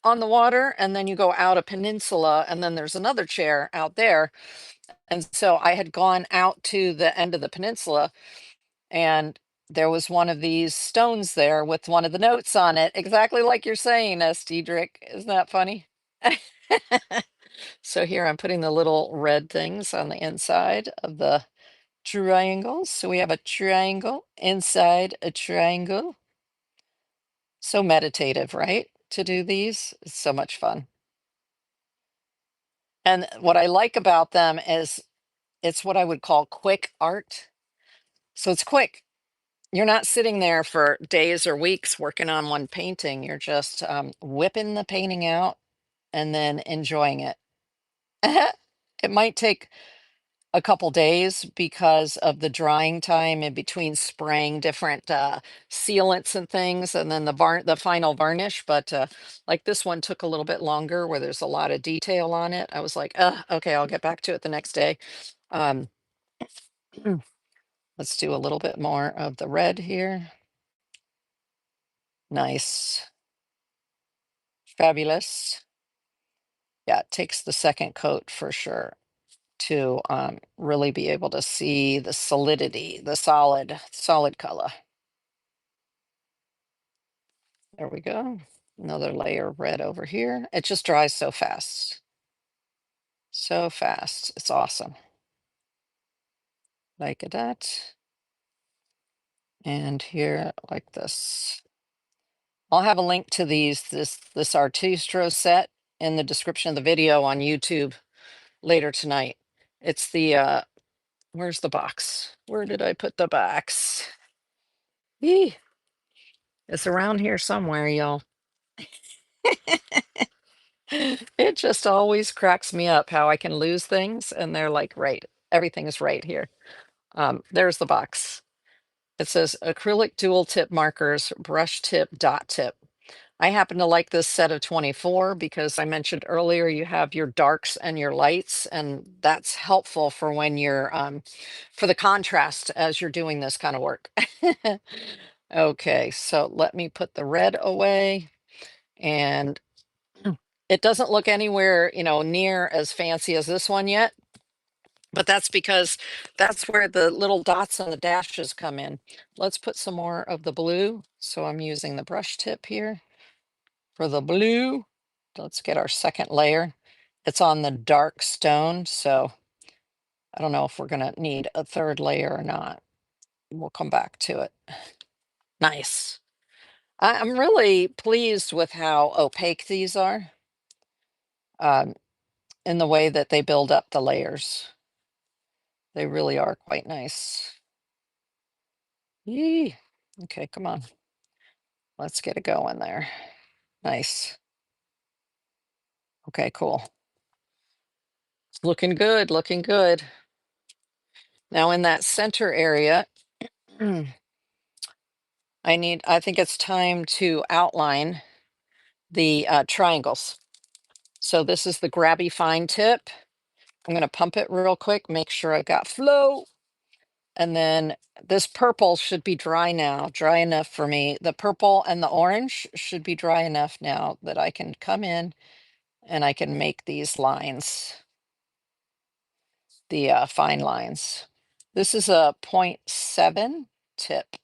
[SPEAKER 2] on the water. And then you go out a peninsula and then there's another chair out there. And so I had gone out to the end of the peninsula and there was one of these stones there with one of the notes on it, exactly like you're saying, Diedrich. Isn't that funny? So here I'm putting the little red things on the inside of the triangles. So we have a triangle inside a triangle. So meditative, right? To do these. It's so much fun. And what I like about them is it's what I would call quick art. So it's quick. You're not sitting there for days or weeks working on one painting. You're just whipping the painting out and then enjoying it. It might take a couple days because of the drying time in between spraying different sealants and things, and then the final varnish. But like this one took a little bit longer, where there's a lot of detail on it. I was like, okay, I'll get back to it the next day. Um, let's do a little bit more of the red here. Nice. Fabulous. Yeah, it takes the second coat for sure to really be able to see the solidity, the solid color. There we go. Another layer of red over here. It just dries so fast. So fast. It's awesome. Like that. And here, like this. I'll have a link to this Artistro set in the description of the video on YouTube later tonight. It's the where's the box? Where did I put the box? Eee, it's around here somewhere, y'all. It just always cracks me up how I can lose things and they're like, right, everything is right here. There's the box. It says acrylic dual tip markers, brush tip, dot tip. I happen to like this set of 24 because I mentioned earlier you have your darks and your lights, and that's helpful for when you're for the contrast as you're doing this kind of work. Okay, so let me put the red away, and it doesn't look anywhere, near as fancy as this one yet, but that's because that's where the little dots and the dashes come in. Let's put some more of the blue. So I'm using the brush tip here for the blue. Let's get our second layer. It's on the dark stone, so I don't know if we're gonna need a third layer or not. We'll come back to it. Nice. I'm really pleased with how opaque these are, um, in the way that they build up the layers. They really are quite nice. Yee. Okay, come on. Let's get it going there. Nice. Okay, cool. Looking good, looking good. Now in that center area, I think it's time to outline the triangles. So this is the grabby fine tip. I'm going to pump it real quick, make sure I got flow. And then this purple should be dry now, dry enough for me. The purple and the orange should be dry enough now that I can come in and I can make these lines, the fine lines. This is a 0.7 tip.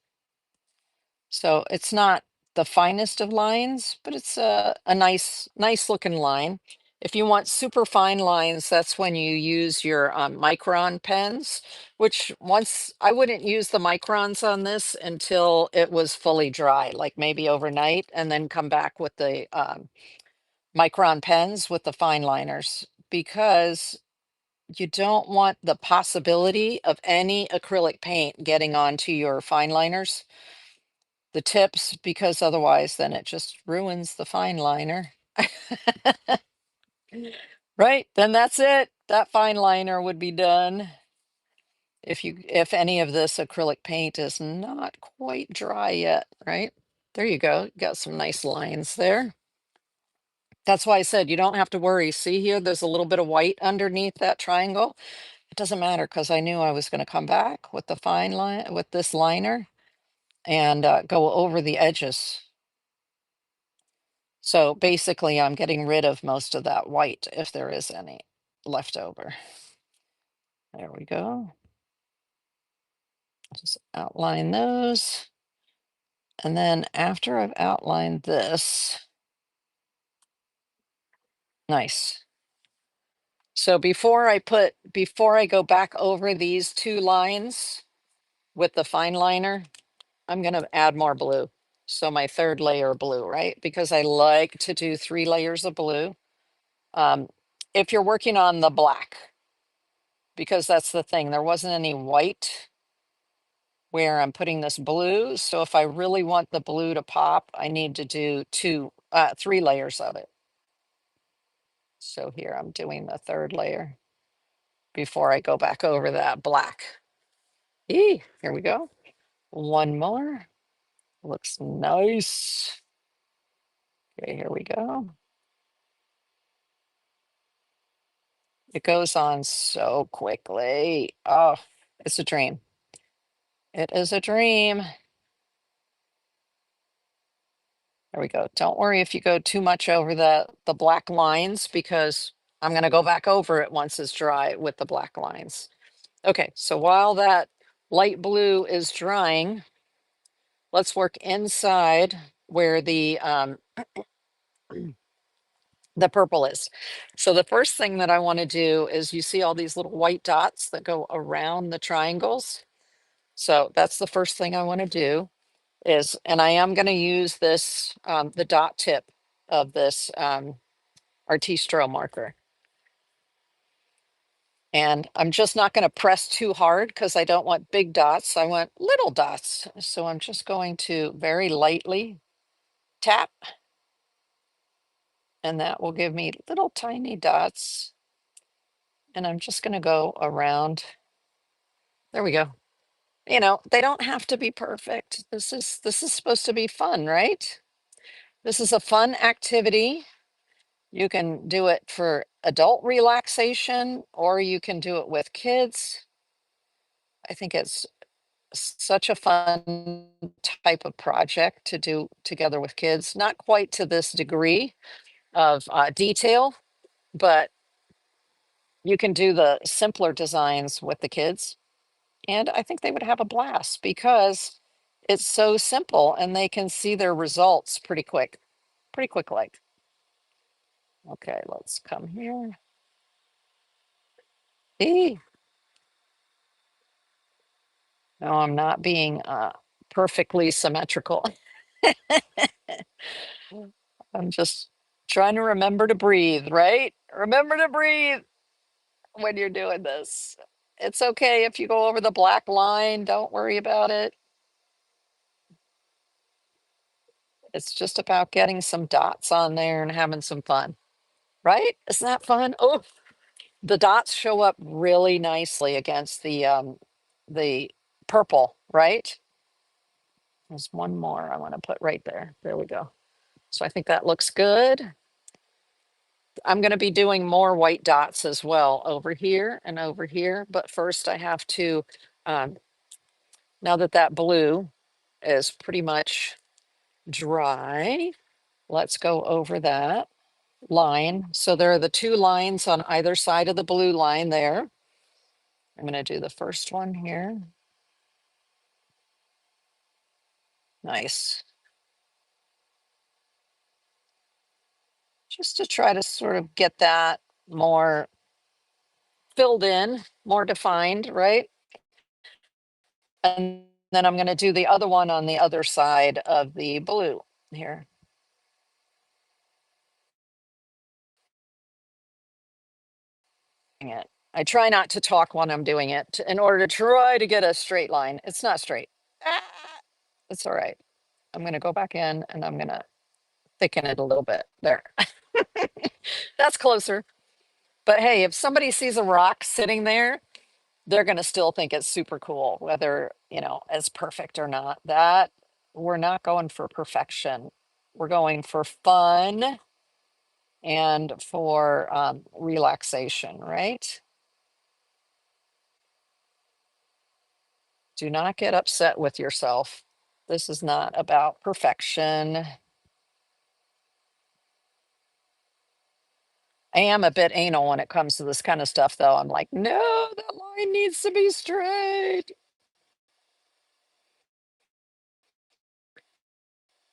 [SPEAKER 2] So it's not the finest of lines, but it's a nice looking line. If you want super fine lines, that's when you use your micron pens, which once I wouldn't use the microns on this until it was fully dry, like maybe overnight, and then come back with the micron pens with the fine liners, because you don't want the possibility of any acrylic paint getting onto your fine liners, the tips, because otherwise then it just ruins the fine liner. Right, then that's it. That fine liner would be done if any of this acrylic paint is not quite dry yet, right? There you go. Got some nice lines there. That's why I said you don't have to worry. See here, there's a little bit of white underneath that triangle. It doesn't matter because I knew I was going to come back with the fine line with this liner and go over the edges. So basically, I'm getting rid of most of that white if there is any left over. There we go. Just outline those. And then after I've outlined this, nice. So before I go back over these two lines with the fine liner, I'm going to add more blue. So my third layer of blue, right? Because I like to do 3 layers of blue. If you're working on the black, because that's the thing, there wasn't any white where I'm putting this blue. So if I really want the blue to pop, I need to do 3 layers of it. So here I'm doing the third layer before I go back over that black. Here we go. One more. Looks nice. Okay, here we go. It goes on so quickly. Oh, it's a dream. It is a dream. There we go. Don't worry if you go too much over the black lines, because I'm going to go back over it once it's dry with the black lines. Okay, so while that light blue is drying, let's work inside where the The purple is. So the first thing that I want to do is you see all these little white dots that go around the triangles. So that's the first thing I want to do is, and I am going to use this, the dot tip of this Artistro marker. And I'm just not going to press too hard because I don't want big dots. I want little dots. So I'm just going to very lightly tap, and that will give me little tiny dots. And I'm just going to go around. There we go. You know, they don't have to be perfect. This is supposed to be fun, right? This is a fun activity. You can do it for adult relaxation, or you can do it with kids. I think it's such a fun type of project to do together with kids. Not quite to this degree of detail, but you can do the simpler designs with the kids. And I think they would have a blast because it's so simple and they can see their results pretty quick like. Okay, let's come here. Eee. No, I'm not being perfectly symmetrical. I'm just trying to remember to breathe, right? Remember to breathe when you're doing this. It's okay if you go over the black line, don't worry about it. It's just about getting some dots on there and having some fun, right? Isn't that fun? Oh, the dots show up really nicely against the purple, right? There's one more I want to put right there. There we go. So I think that looks good. I'm going to be doing more white dots as well over here and over here. But first I have to, um, now that that blue is pretty much dry, let's go over that line. So there are the two lines on either side of the blue line there. I'm going to do the first one here. Nice. Just to try to sort of get that more filled in, more defined, right? And then I'm going to do the other one on the other side of the blue here. It. I try not to talk when I'm doing it in order to try to get a straight line. It's not straight. Ah, it's all right. I'm going to go back in and I'm going to thicken it a little bit there. That's closer. But hey, if somebody sees a rock sitting there, they're going to still think it's super cool, whether, you know, it's perfect or not. That we're not going for perfection. We're going for fun and for relaxation, right? Do not get upset with yourself. This is not about perfection. I am a bit anal when it comes to this kind of stuff, though. I'm like, no, that line needs to be straight.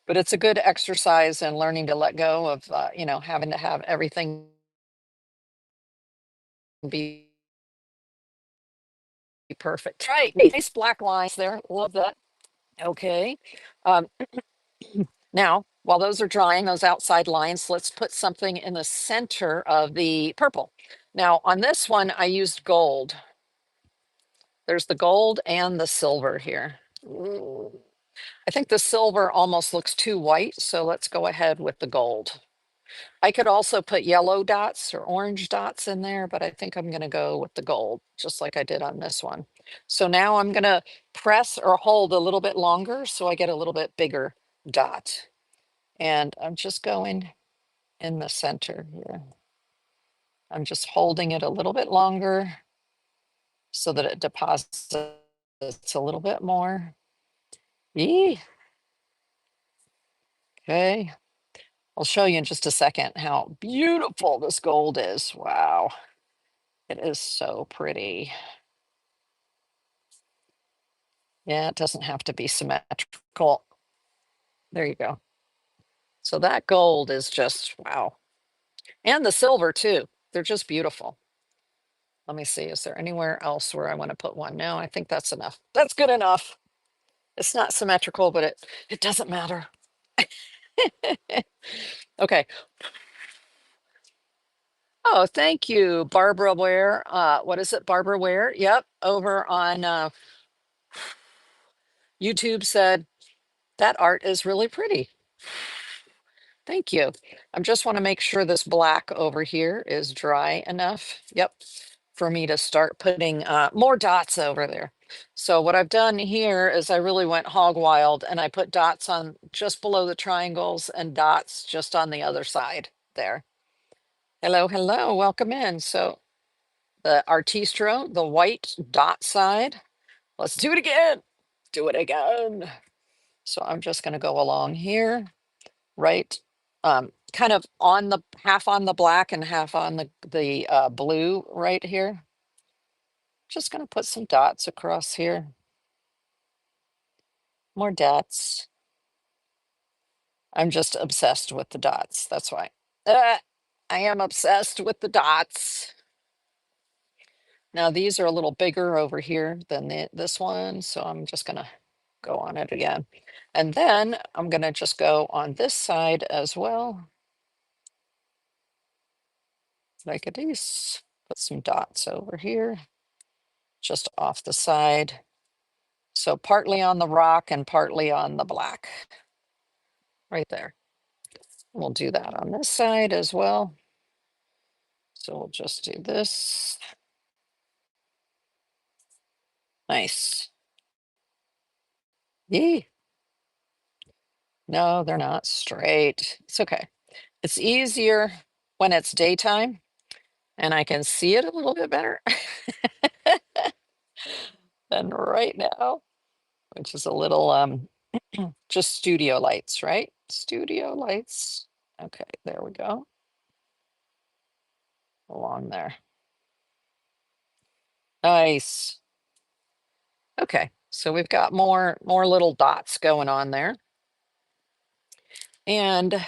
[SPEAKER 2] But it's a good exercise in learning to let go of, you know, having to have everything be perfect. Right. Nice black lines there. Love that. Okay. Um, now, while those are drying, those outside lines, let's put something in the center of the purple. Now, on this one, I used gold. There's the gold and the silver here. Ooh. I think the silver almost looks too white, so let's go ahead with the gold. I could also put yellow dots or orange dots in there, but I think I'm going to go with the gold, just like I did on this one. So now I'm going to press or hold a little bit longer so I get a little bit bigger dot. And I'm just going in the center here. I'm just holding it a little bit longer so that it deposits a little bit more. Yee. Okay. I'll show you in just a second how beautiful this gold is. Wow. It is so pretty. Yeah, it doesn't have to be symmetrical. There you go. So that gold is just, wow. And the silver too. They're just beautiful. Let me see, is there anywhere else where I want to put one? No, I think that's enough. That's good enough. It's not symmetrical, but it doesn't matter. Okay. Oh, thank you, Barbara Ware. What is it, Barbara Ware? Yep, over on YouTube said that art is really pretty. Thank you. I just want to make sure this black over here is dry enough. Yep, for me to start putting more dots over there. So what I've done here is I really went hog wild and I put dots on just below the triangles and dots just on the other side there. Hello, hello, welcome in. So the Artistro, the white dot side. Let's do it again. Do it again. So I'm just going to go along here, right? Kind of on the half on the black and half on the blue right here. Just going to put some dots across here. More dots. I'm just obsessed with the dots. That's why. I am obsessed with the dots. Now these are a little bigger over here than this one, so I'm just going to go on it again. And then I'm going to just go on this side as well. Like this. Put some dots over here, just off the side. So partly on the rock and partly on the black, right there. We'll do that on this side as well. So we'll just do this. Nice. Yee. No, they're not straight. It's okay. It's easier when it's daytime and I can see it a little bit better than right now, which is a little just studio lights, right? Studio lights. Okay, there we go. Along there. Nice. Okay, so we've got more little dots going on there. And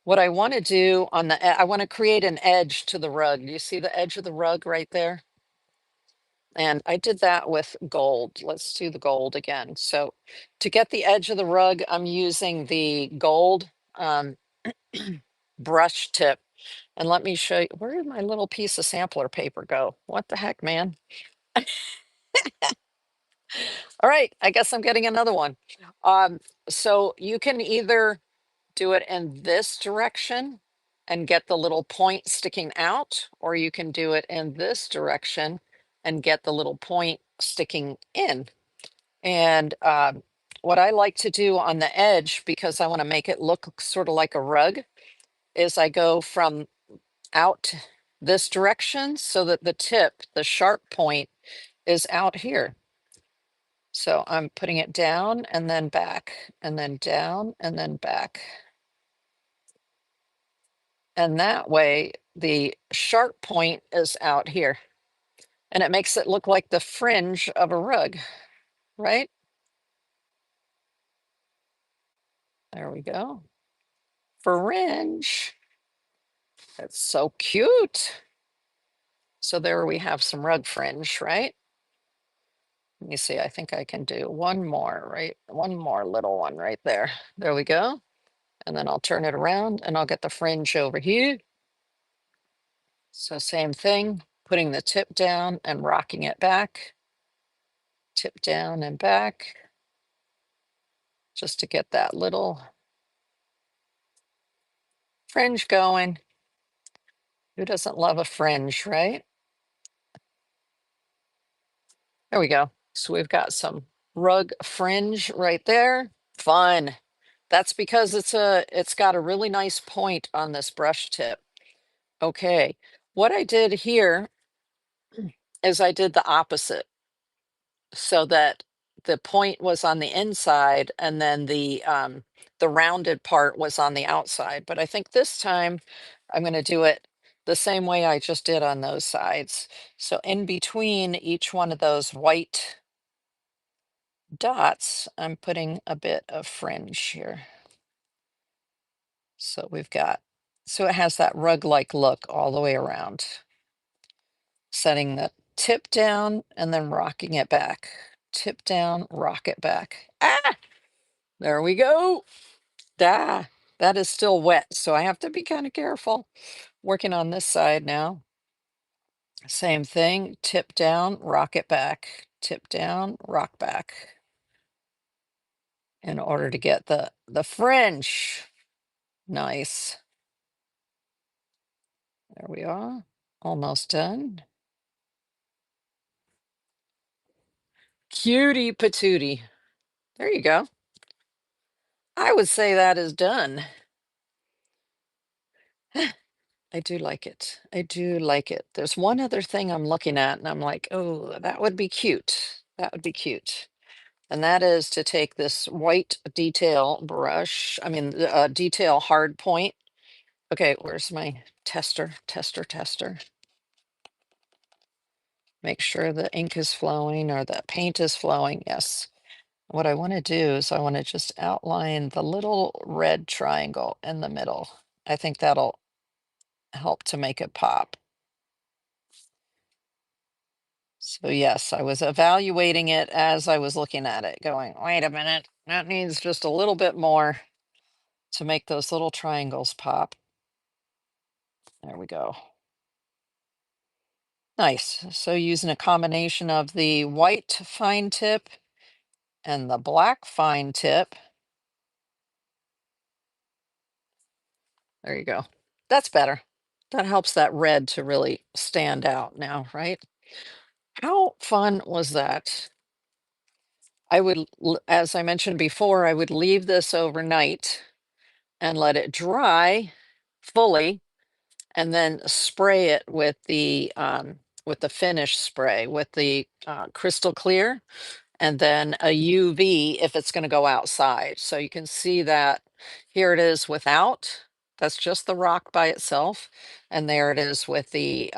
[SPEAKER 2] what I want to do on I want to create an edge to the rug. Do you see the edge of the rug right there? And I did that with gold. Let's do the gold again. So to get the edge of the rug, I'm using the gold brush tip. And let me show you, where did my little piece of sampler paper go? What the heck, man? All right, I guess I'm getting another one. So you can either do it in this direction and get the little point sticking out, or you can do it in this direction and get the little point sticking in. And what I like to do on the edge, because I want to make it look sort of like a rug, is I go from out this direction so that the tip, the sharp point, is out here. So I'm putting it down and then back and then down and then back. And that way the sharp point is out here and it makes it look like the fringe of a rug, right? There we go. Fringe. That's so cute. So there we have some rug fringe, right? Let me see, I think I can do one more, right? One more little one right there. There we go. And then I'll turn it around and I'll get the fringe over here. So same thing, putting the tip down and rocking it back. Tip down and back. Just to get that little fringe going. Who doesn't love a fringe, right? There we go. So we've got some rug fringe right there. Fun. That's because it's got a really nice point on this brush tip. Okay, what I did here is I did the opposite so that the point was on the inside and then the rounded part was on the outside. But I think this time I'm going to do it the same way I just did on those sides. So in between each one of those white dots, I'm putting a bit of fringe here. So we've got, so it has that rug-like look all the way around. Setting the tip down and then rocking it back. Tip down, rock it back. Ah, there we go. Ah, that is still wet, so I have to be kind of careful. Working on this side now. Same thing, tip down, rock it back. Tip down, rock back. In order to get the fringe. Nice. There we are. Almost done. Cutie patootie. There you go. I would say that is done. I do like it. I do like it. There's one other thing I'm looking at, and I'm like, oh, that would be cute. That would be cute. And that is to take this white detail brush, I mean, the detail hard point. Okay, where's my tester? Tester. Make sure the ink is flowing or the paint is flowing. Yes. What I want to do is I want to just outline the little red triangle in the middle. I think that'll help to make it pop. So yes, I was evaluating it as I was looking at it, going, wait a minute, that needs just a little bit more to make those little triangles pop. There we go. Nice. So using a combination of the white fine tip and the black fine tip. There you go. That's better. That helps that red to really stand out now, right? How fun was that? I would, as I mentioned before, I would leave this overnight and let it dry fully, and then spray it with the finish spray with the crystal clear, and then a UV if it's going to go outside. So you can see that here it is without. That's just the rock by itself, and there it is with the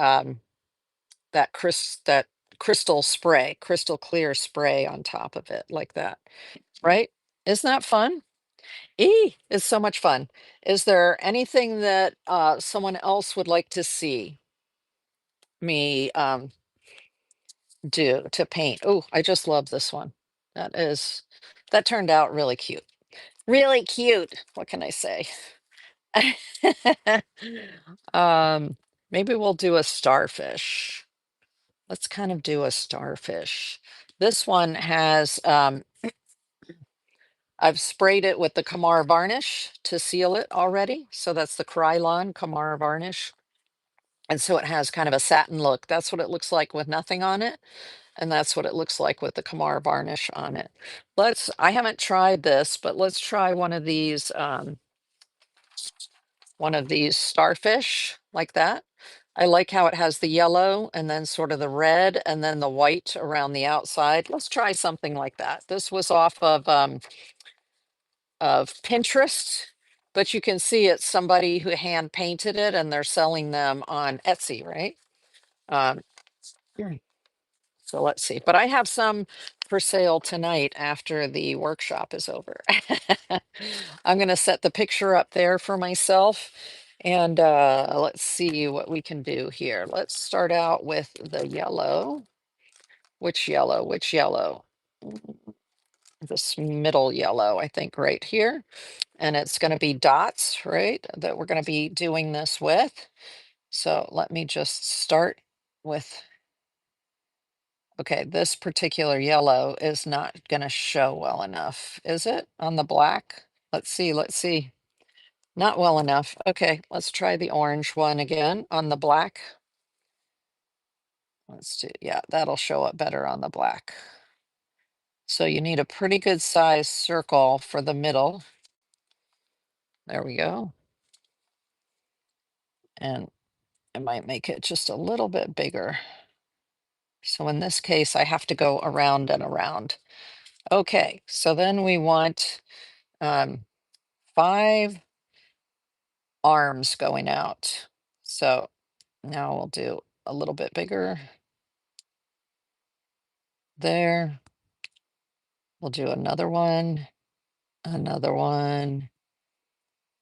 [SPEAKER 2] that crystal spray, crystal clear spray on top of it, like that. Right? Isn't that fun? It's so much fun. Is there anything that someone else would like to see me do to paint? Oh, I just love this one. That turned out really cute. Really cute. What can I say? um, maybe we'll do a starfish. Let's kind of do a starfish. This one has I've sprayed it with the Kamar varnish to seal it already. So that's the Krylon Kamar varnish. And so it has kind of a satin look. That's what it looks like with nothing on it. And that's what it looks like with the Kamar varnish on it. I haven't tried this, but let's try one of these starfish like that. I like how it has the yellow and then sort of the red and then the white around the outside. Let's try something like that. This was off of Pinterest, but you can see it's somebody who hand painted it and they're selling them on Etsy, right? Um, so let's see. But I have some for sale tonight after the workshop is over. I'm going to set the picture up there for myself. And let's see what we can do here. Let's start out with the yellow. Which yellow? Which yellow? This middle yellow, I think, right here. And it's going to be dots, right? That we're going to be doing this with. So let me just start with, okay, this particular yellow is not going to show well enough, is it? On the black? Let's see. Not well enough. Okay, let's try the orange one again on the black. Let's do, yeah, that'll show up better on the black. So you need a pretty good size circle for the middle. There we go. And I might make it just a little bit bigger. So in this case, I have to go around and around. Okay, so then we want 5 arms going out. So now we'll do a little bit bigger there. We'll do another one,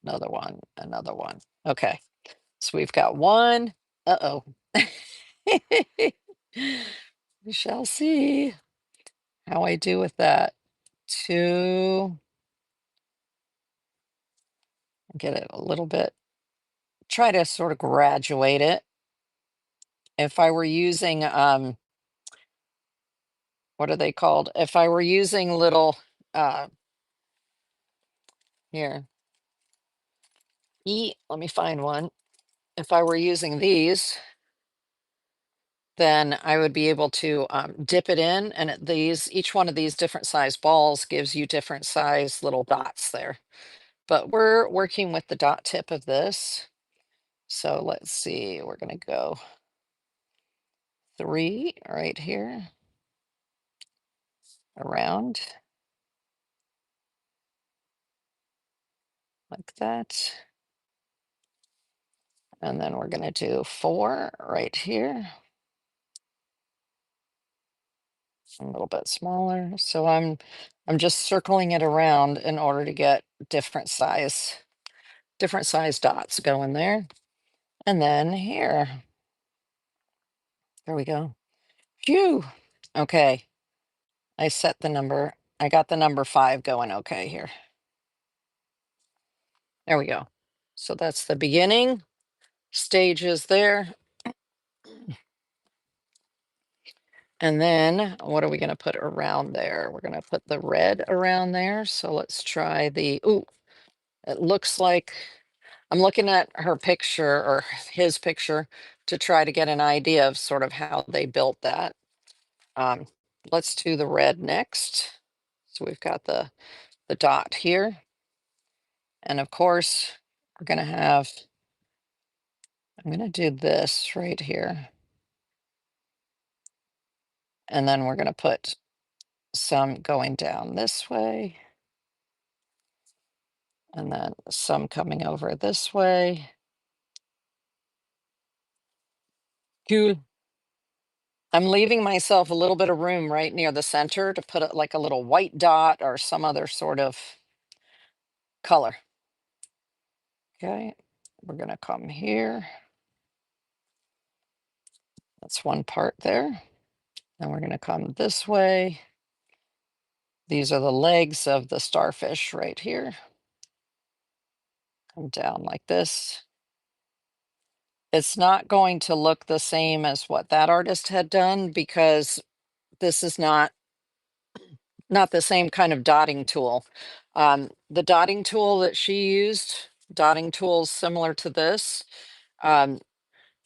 [SPEAKER 2] another one, another one. Okay, so we've got one. Uh-oh. We shall see how I do with that. Two, get it a little bit, try to sort of graduate it. If I were using, what are they called? If I were using little, uh, here, let me find one. If I were using these, then I would be able to dip it in, and each one of these different size balls gives you different size little dots there. But we're working with the dot tip of this. So let's see, we're gonna go 3 right here, around, like that. And then we're gonna do 4 right here. A little bit smaller. So I'm just circling it around in order to get different size dots going there. And then here, there we go. Phew. Okay. I set the number. I got the number 5 going okay here. There we go. So that's the beginning stages there. And then what are we going to put around there? We're going to put the red around there. So let's try ooh, it looks like I'm looking at her picture or his picture to try to get an idea of sort of how they built that. Um, let's do the red next. So we've got the dot here. And of course, we're going to I'm going to do this right here. And then we're going to put some going down this way. And then some coming over this way. Cool. I'm leaving myself a little bit of room right near the center to put like a little white dot or some other sort of color. Okay, we're gonna come here. That's one part there. And we're gonna come this way. These are the legs of the starfish right here. Come down like this. It's not going to look the same as what that artist had done because this is not the same kind of dotting tool. The dotting tool that she used, dotting tools similar to this, um,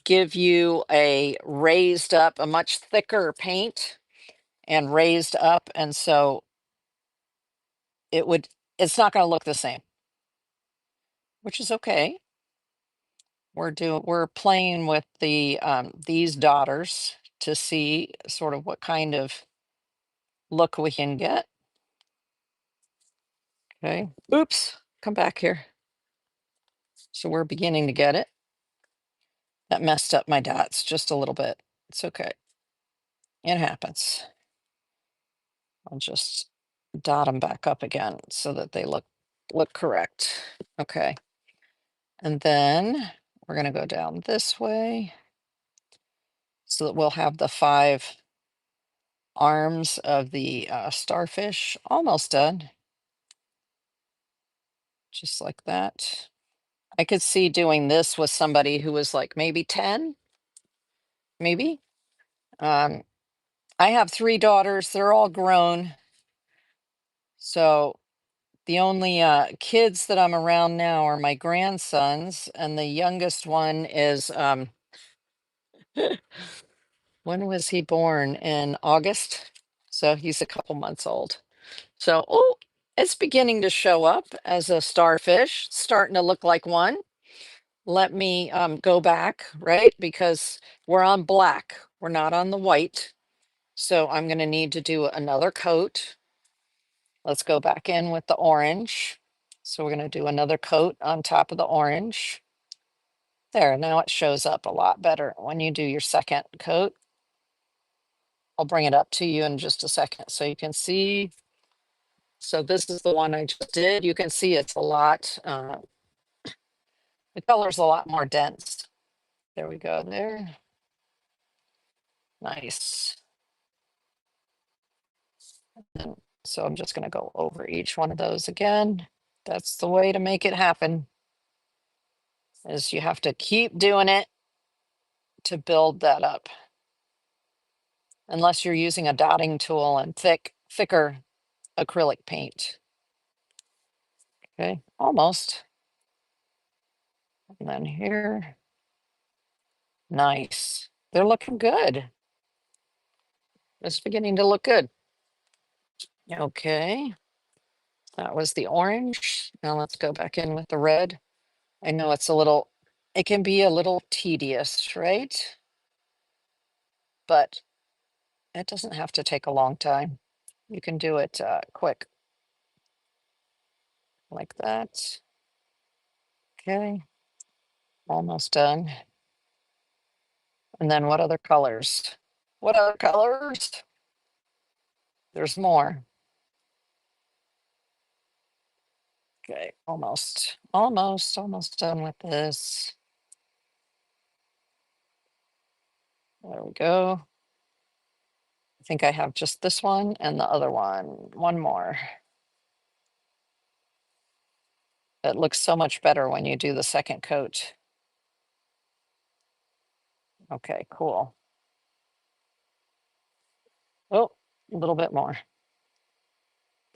[SPEAKER 2] give you a much thicker paint and raised up. And so it's not going to look the same, which is okay. We're playing with these daughters to see sort of what kind of look we can get. Okay. Oops, come back here. So we're beginning to get it. That messed up my dots just a little bit. It's okay. It happens. I'll just dot them back up again so that they look correct. Okay. And then we're going to go down this way so that we'll have the 5 arms of the starfish almost done. Just like that. I could see doing this with somebody who was like maybe 10, maybe. I have 3 daughters. They're all grown. So the only kids that I'm around now are my grandsons, and the youngest one is when was he born? In August. So he's a couple months old. So, oh, it's beginning to show up as a starfish, starting to look like one. Let me go back, right? Because we're on black, we're not on the white. So I'm going to need to do another coat. Let's go back in with the orange. So we're going to do another coat on top of the orange. There, now it shows up a lot better when you do your second coat. I'll bring it up to you in just a second so you can see. So this is the one I just did. You can see it's a lot The color's a lot more dense. There we go there. Nice. And so I'm just going to go over each one of those again. That's the way to make it happen, is you have to keep doing it to build that up. Unless you're using a dotting tool and thicker acrylic paint. Okay, almost. And then here, nice. They're looking good. It's beginning to look good. Okay, that was the orange. Now let's go back in with the red. I know it can be a little tedious, right? But it doesn't have to take a long time. You can do it quick, like that. Okay, almost done. And then what other colors? What other colors? There's more. Okay, almost done with this. There we go. I think I have just this one and the other one more. It looks so much better when you do the second coat. Okay, cool. Oh, a little bit more.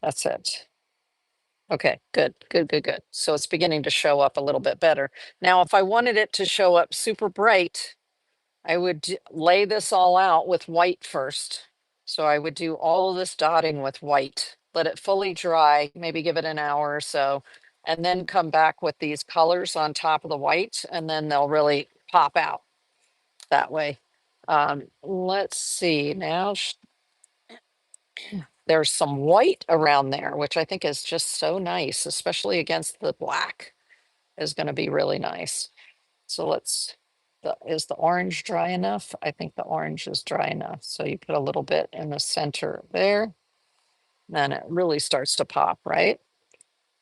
[SPEAKER 2] That's it. Okay, good. So it's beginning to show up a little bit better. Now, if I wanted it to show up super bright, I would lay this all out with white first. So I would do all of this dotting with white, let it fully dry, maybe give it an hour or so, and then come back with these colors on top of the white, and then they'll really pop out that way. Let's see now. There's some white around there, which I think is just so nice, especially against the black, is going to be really nice. So is the orange dry enough? I think the orange is dry enough. So you put a little bit in the center there, then it really starts to pop, right?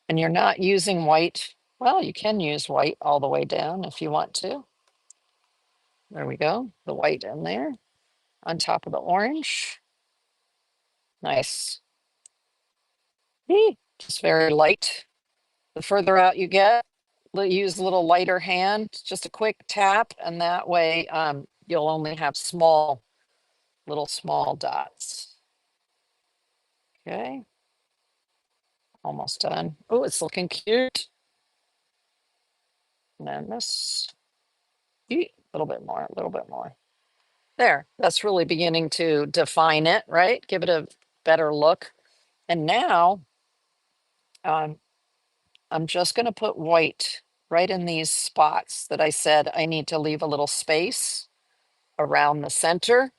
[SPEAKER 2] And you're not using white. Well, you can use white all the way down if you want to. There we go, the white in there on top of the orange. Nice. Just very light. The further out you get, use a little lighter hand, just a quick tap, and that way you'll only have little small dots. Okay, almost done. Oh, it's looking cute. And then this, a little bit more, a little bit more. There, that's really beginning to define it, right? Give it a better look. And now I'm just going to put white right in these spots that I said I need to leave a little space around the center.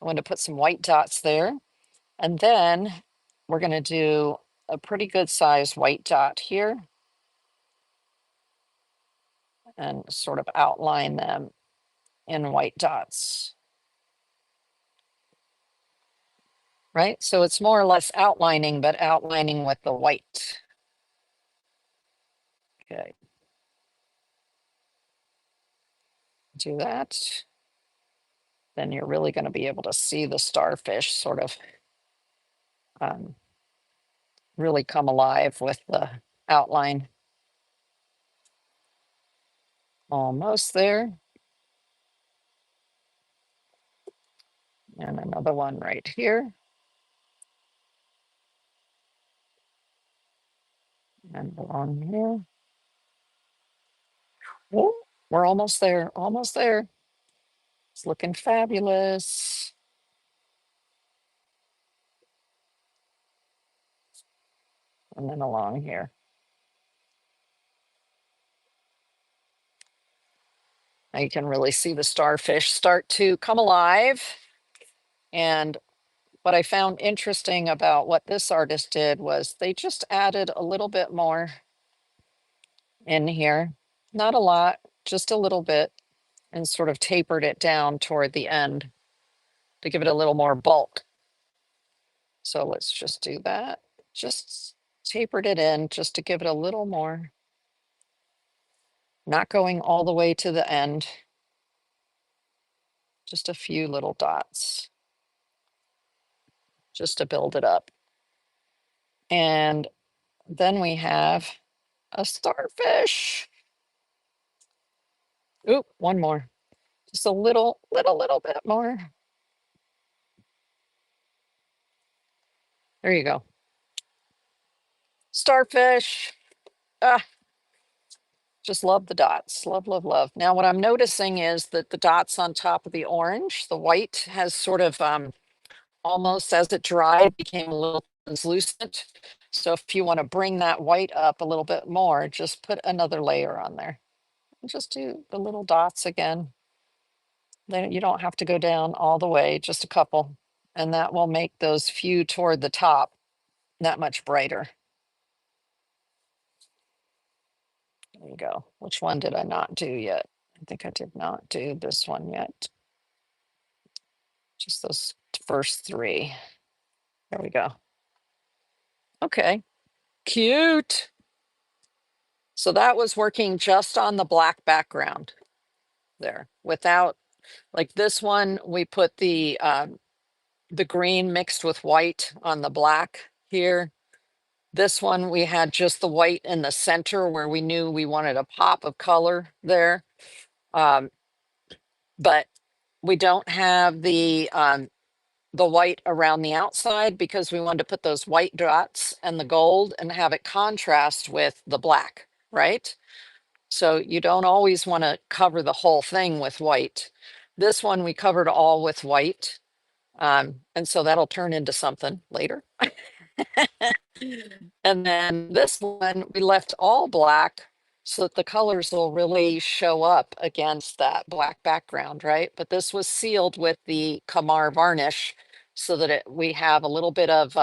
[SPEAKER 2] I'm going to put some white dots there. And then we're going to do a pretty good size white dot here and sort of outline them in white dots. Right? So it's more or less outlining, but outlining with the white. Okay. Do that. Then you're really going to be able to see the starfish sort of really come alive with the outline. Almost there. And another one right here. And along here. Oh, we're almost there, almost there. It's looking fabulous. And then along here. Now you can really see the starfish start to come alive. And what I found interesting about what this artist did was they just added a little bit more in here. Not a lot, just a little bit, and sort of tapered it down toward the end to give it a little more bulk. So let's just do that. Just tapered it in just to give it a little more not going all the way to the end, just a few little dots, just to build it up. And then we have a starfish. Oop, one more. Just a little bit more. There you go. Starfish. Ah, just love the dots. Love, love, love. Now, what I'm noticing is that the dots on top of the orange, the white has sort of almost as it dried became a little translucent. So if you want to bring that white up a little bit more, just put another layer on there. And just do the little dots again. Then you don't have to go down all the way, just a couple. And that will make those few toward the top that much brighter. There you go. Which one did I not do yet? I think I did not do this one yet. Just those first three. There we go. Okay, cute. So that was working just on the black background there without, like this one, we put the green mixed with white on the black here. This one, we had just the white in the center where we knew we wanted a pop of color there. But we don't have the white around the outside because we wanted to put those white dots and the gold and have it contrast with the black, right? So you don't always want to cover the whole thing with white. This one we covered all with white. And so that'll turn into something later. And then this one we left all black so that the colors will really show up against that black background, right? But this was sealed with the Kamar varnish so that we have a little bit of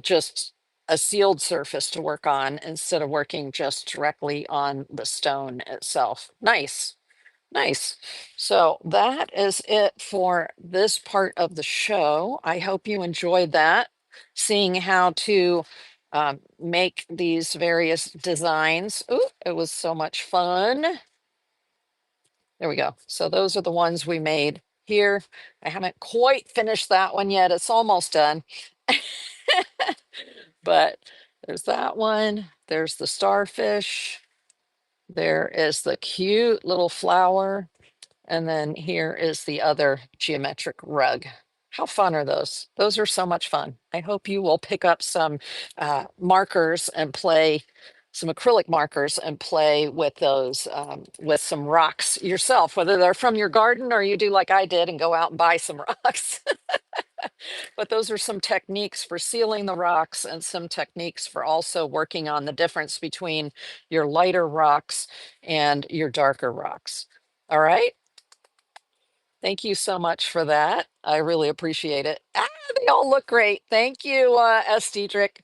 [SPEAKER 2] just a sealed surface to work on instead of working just directly on the stone itself. Nice. Nice. So that is it for this part of the show. I hope you enjoyed that, seeing how to make these various designs. Ooh, it was so much fun. There we go. So those are the ones we made here. I haven't quite finished that one yet. It's almost done. But there's that one. There's the starfish. There is the cute little flower. And then here is the other geometric rug. How fun are those? Those are so much fun. I hope you will pick up some markers and play some acrylic markers and play with those with some rocks yourself, whether they're from your garden or you do like I did and go out and buy some rocks. But those are some techniques for sealing the rocks and some techniques for also working on the difference between your lighter rocks and your darker rocks. All right. Thank you so much for that. I really appreciate it. Ah, they all look great. Thank you, S. Diedrich.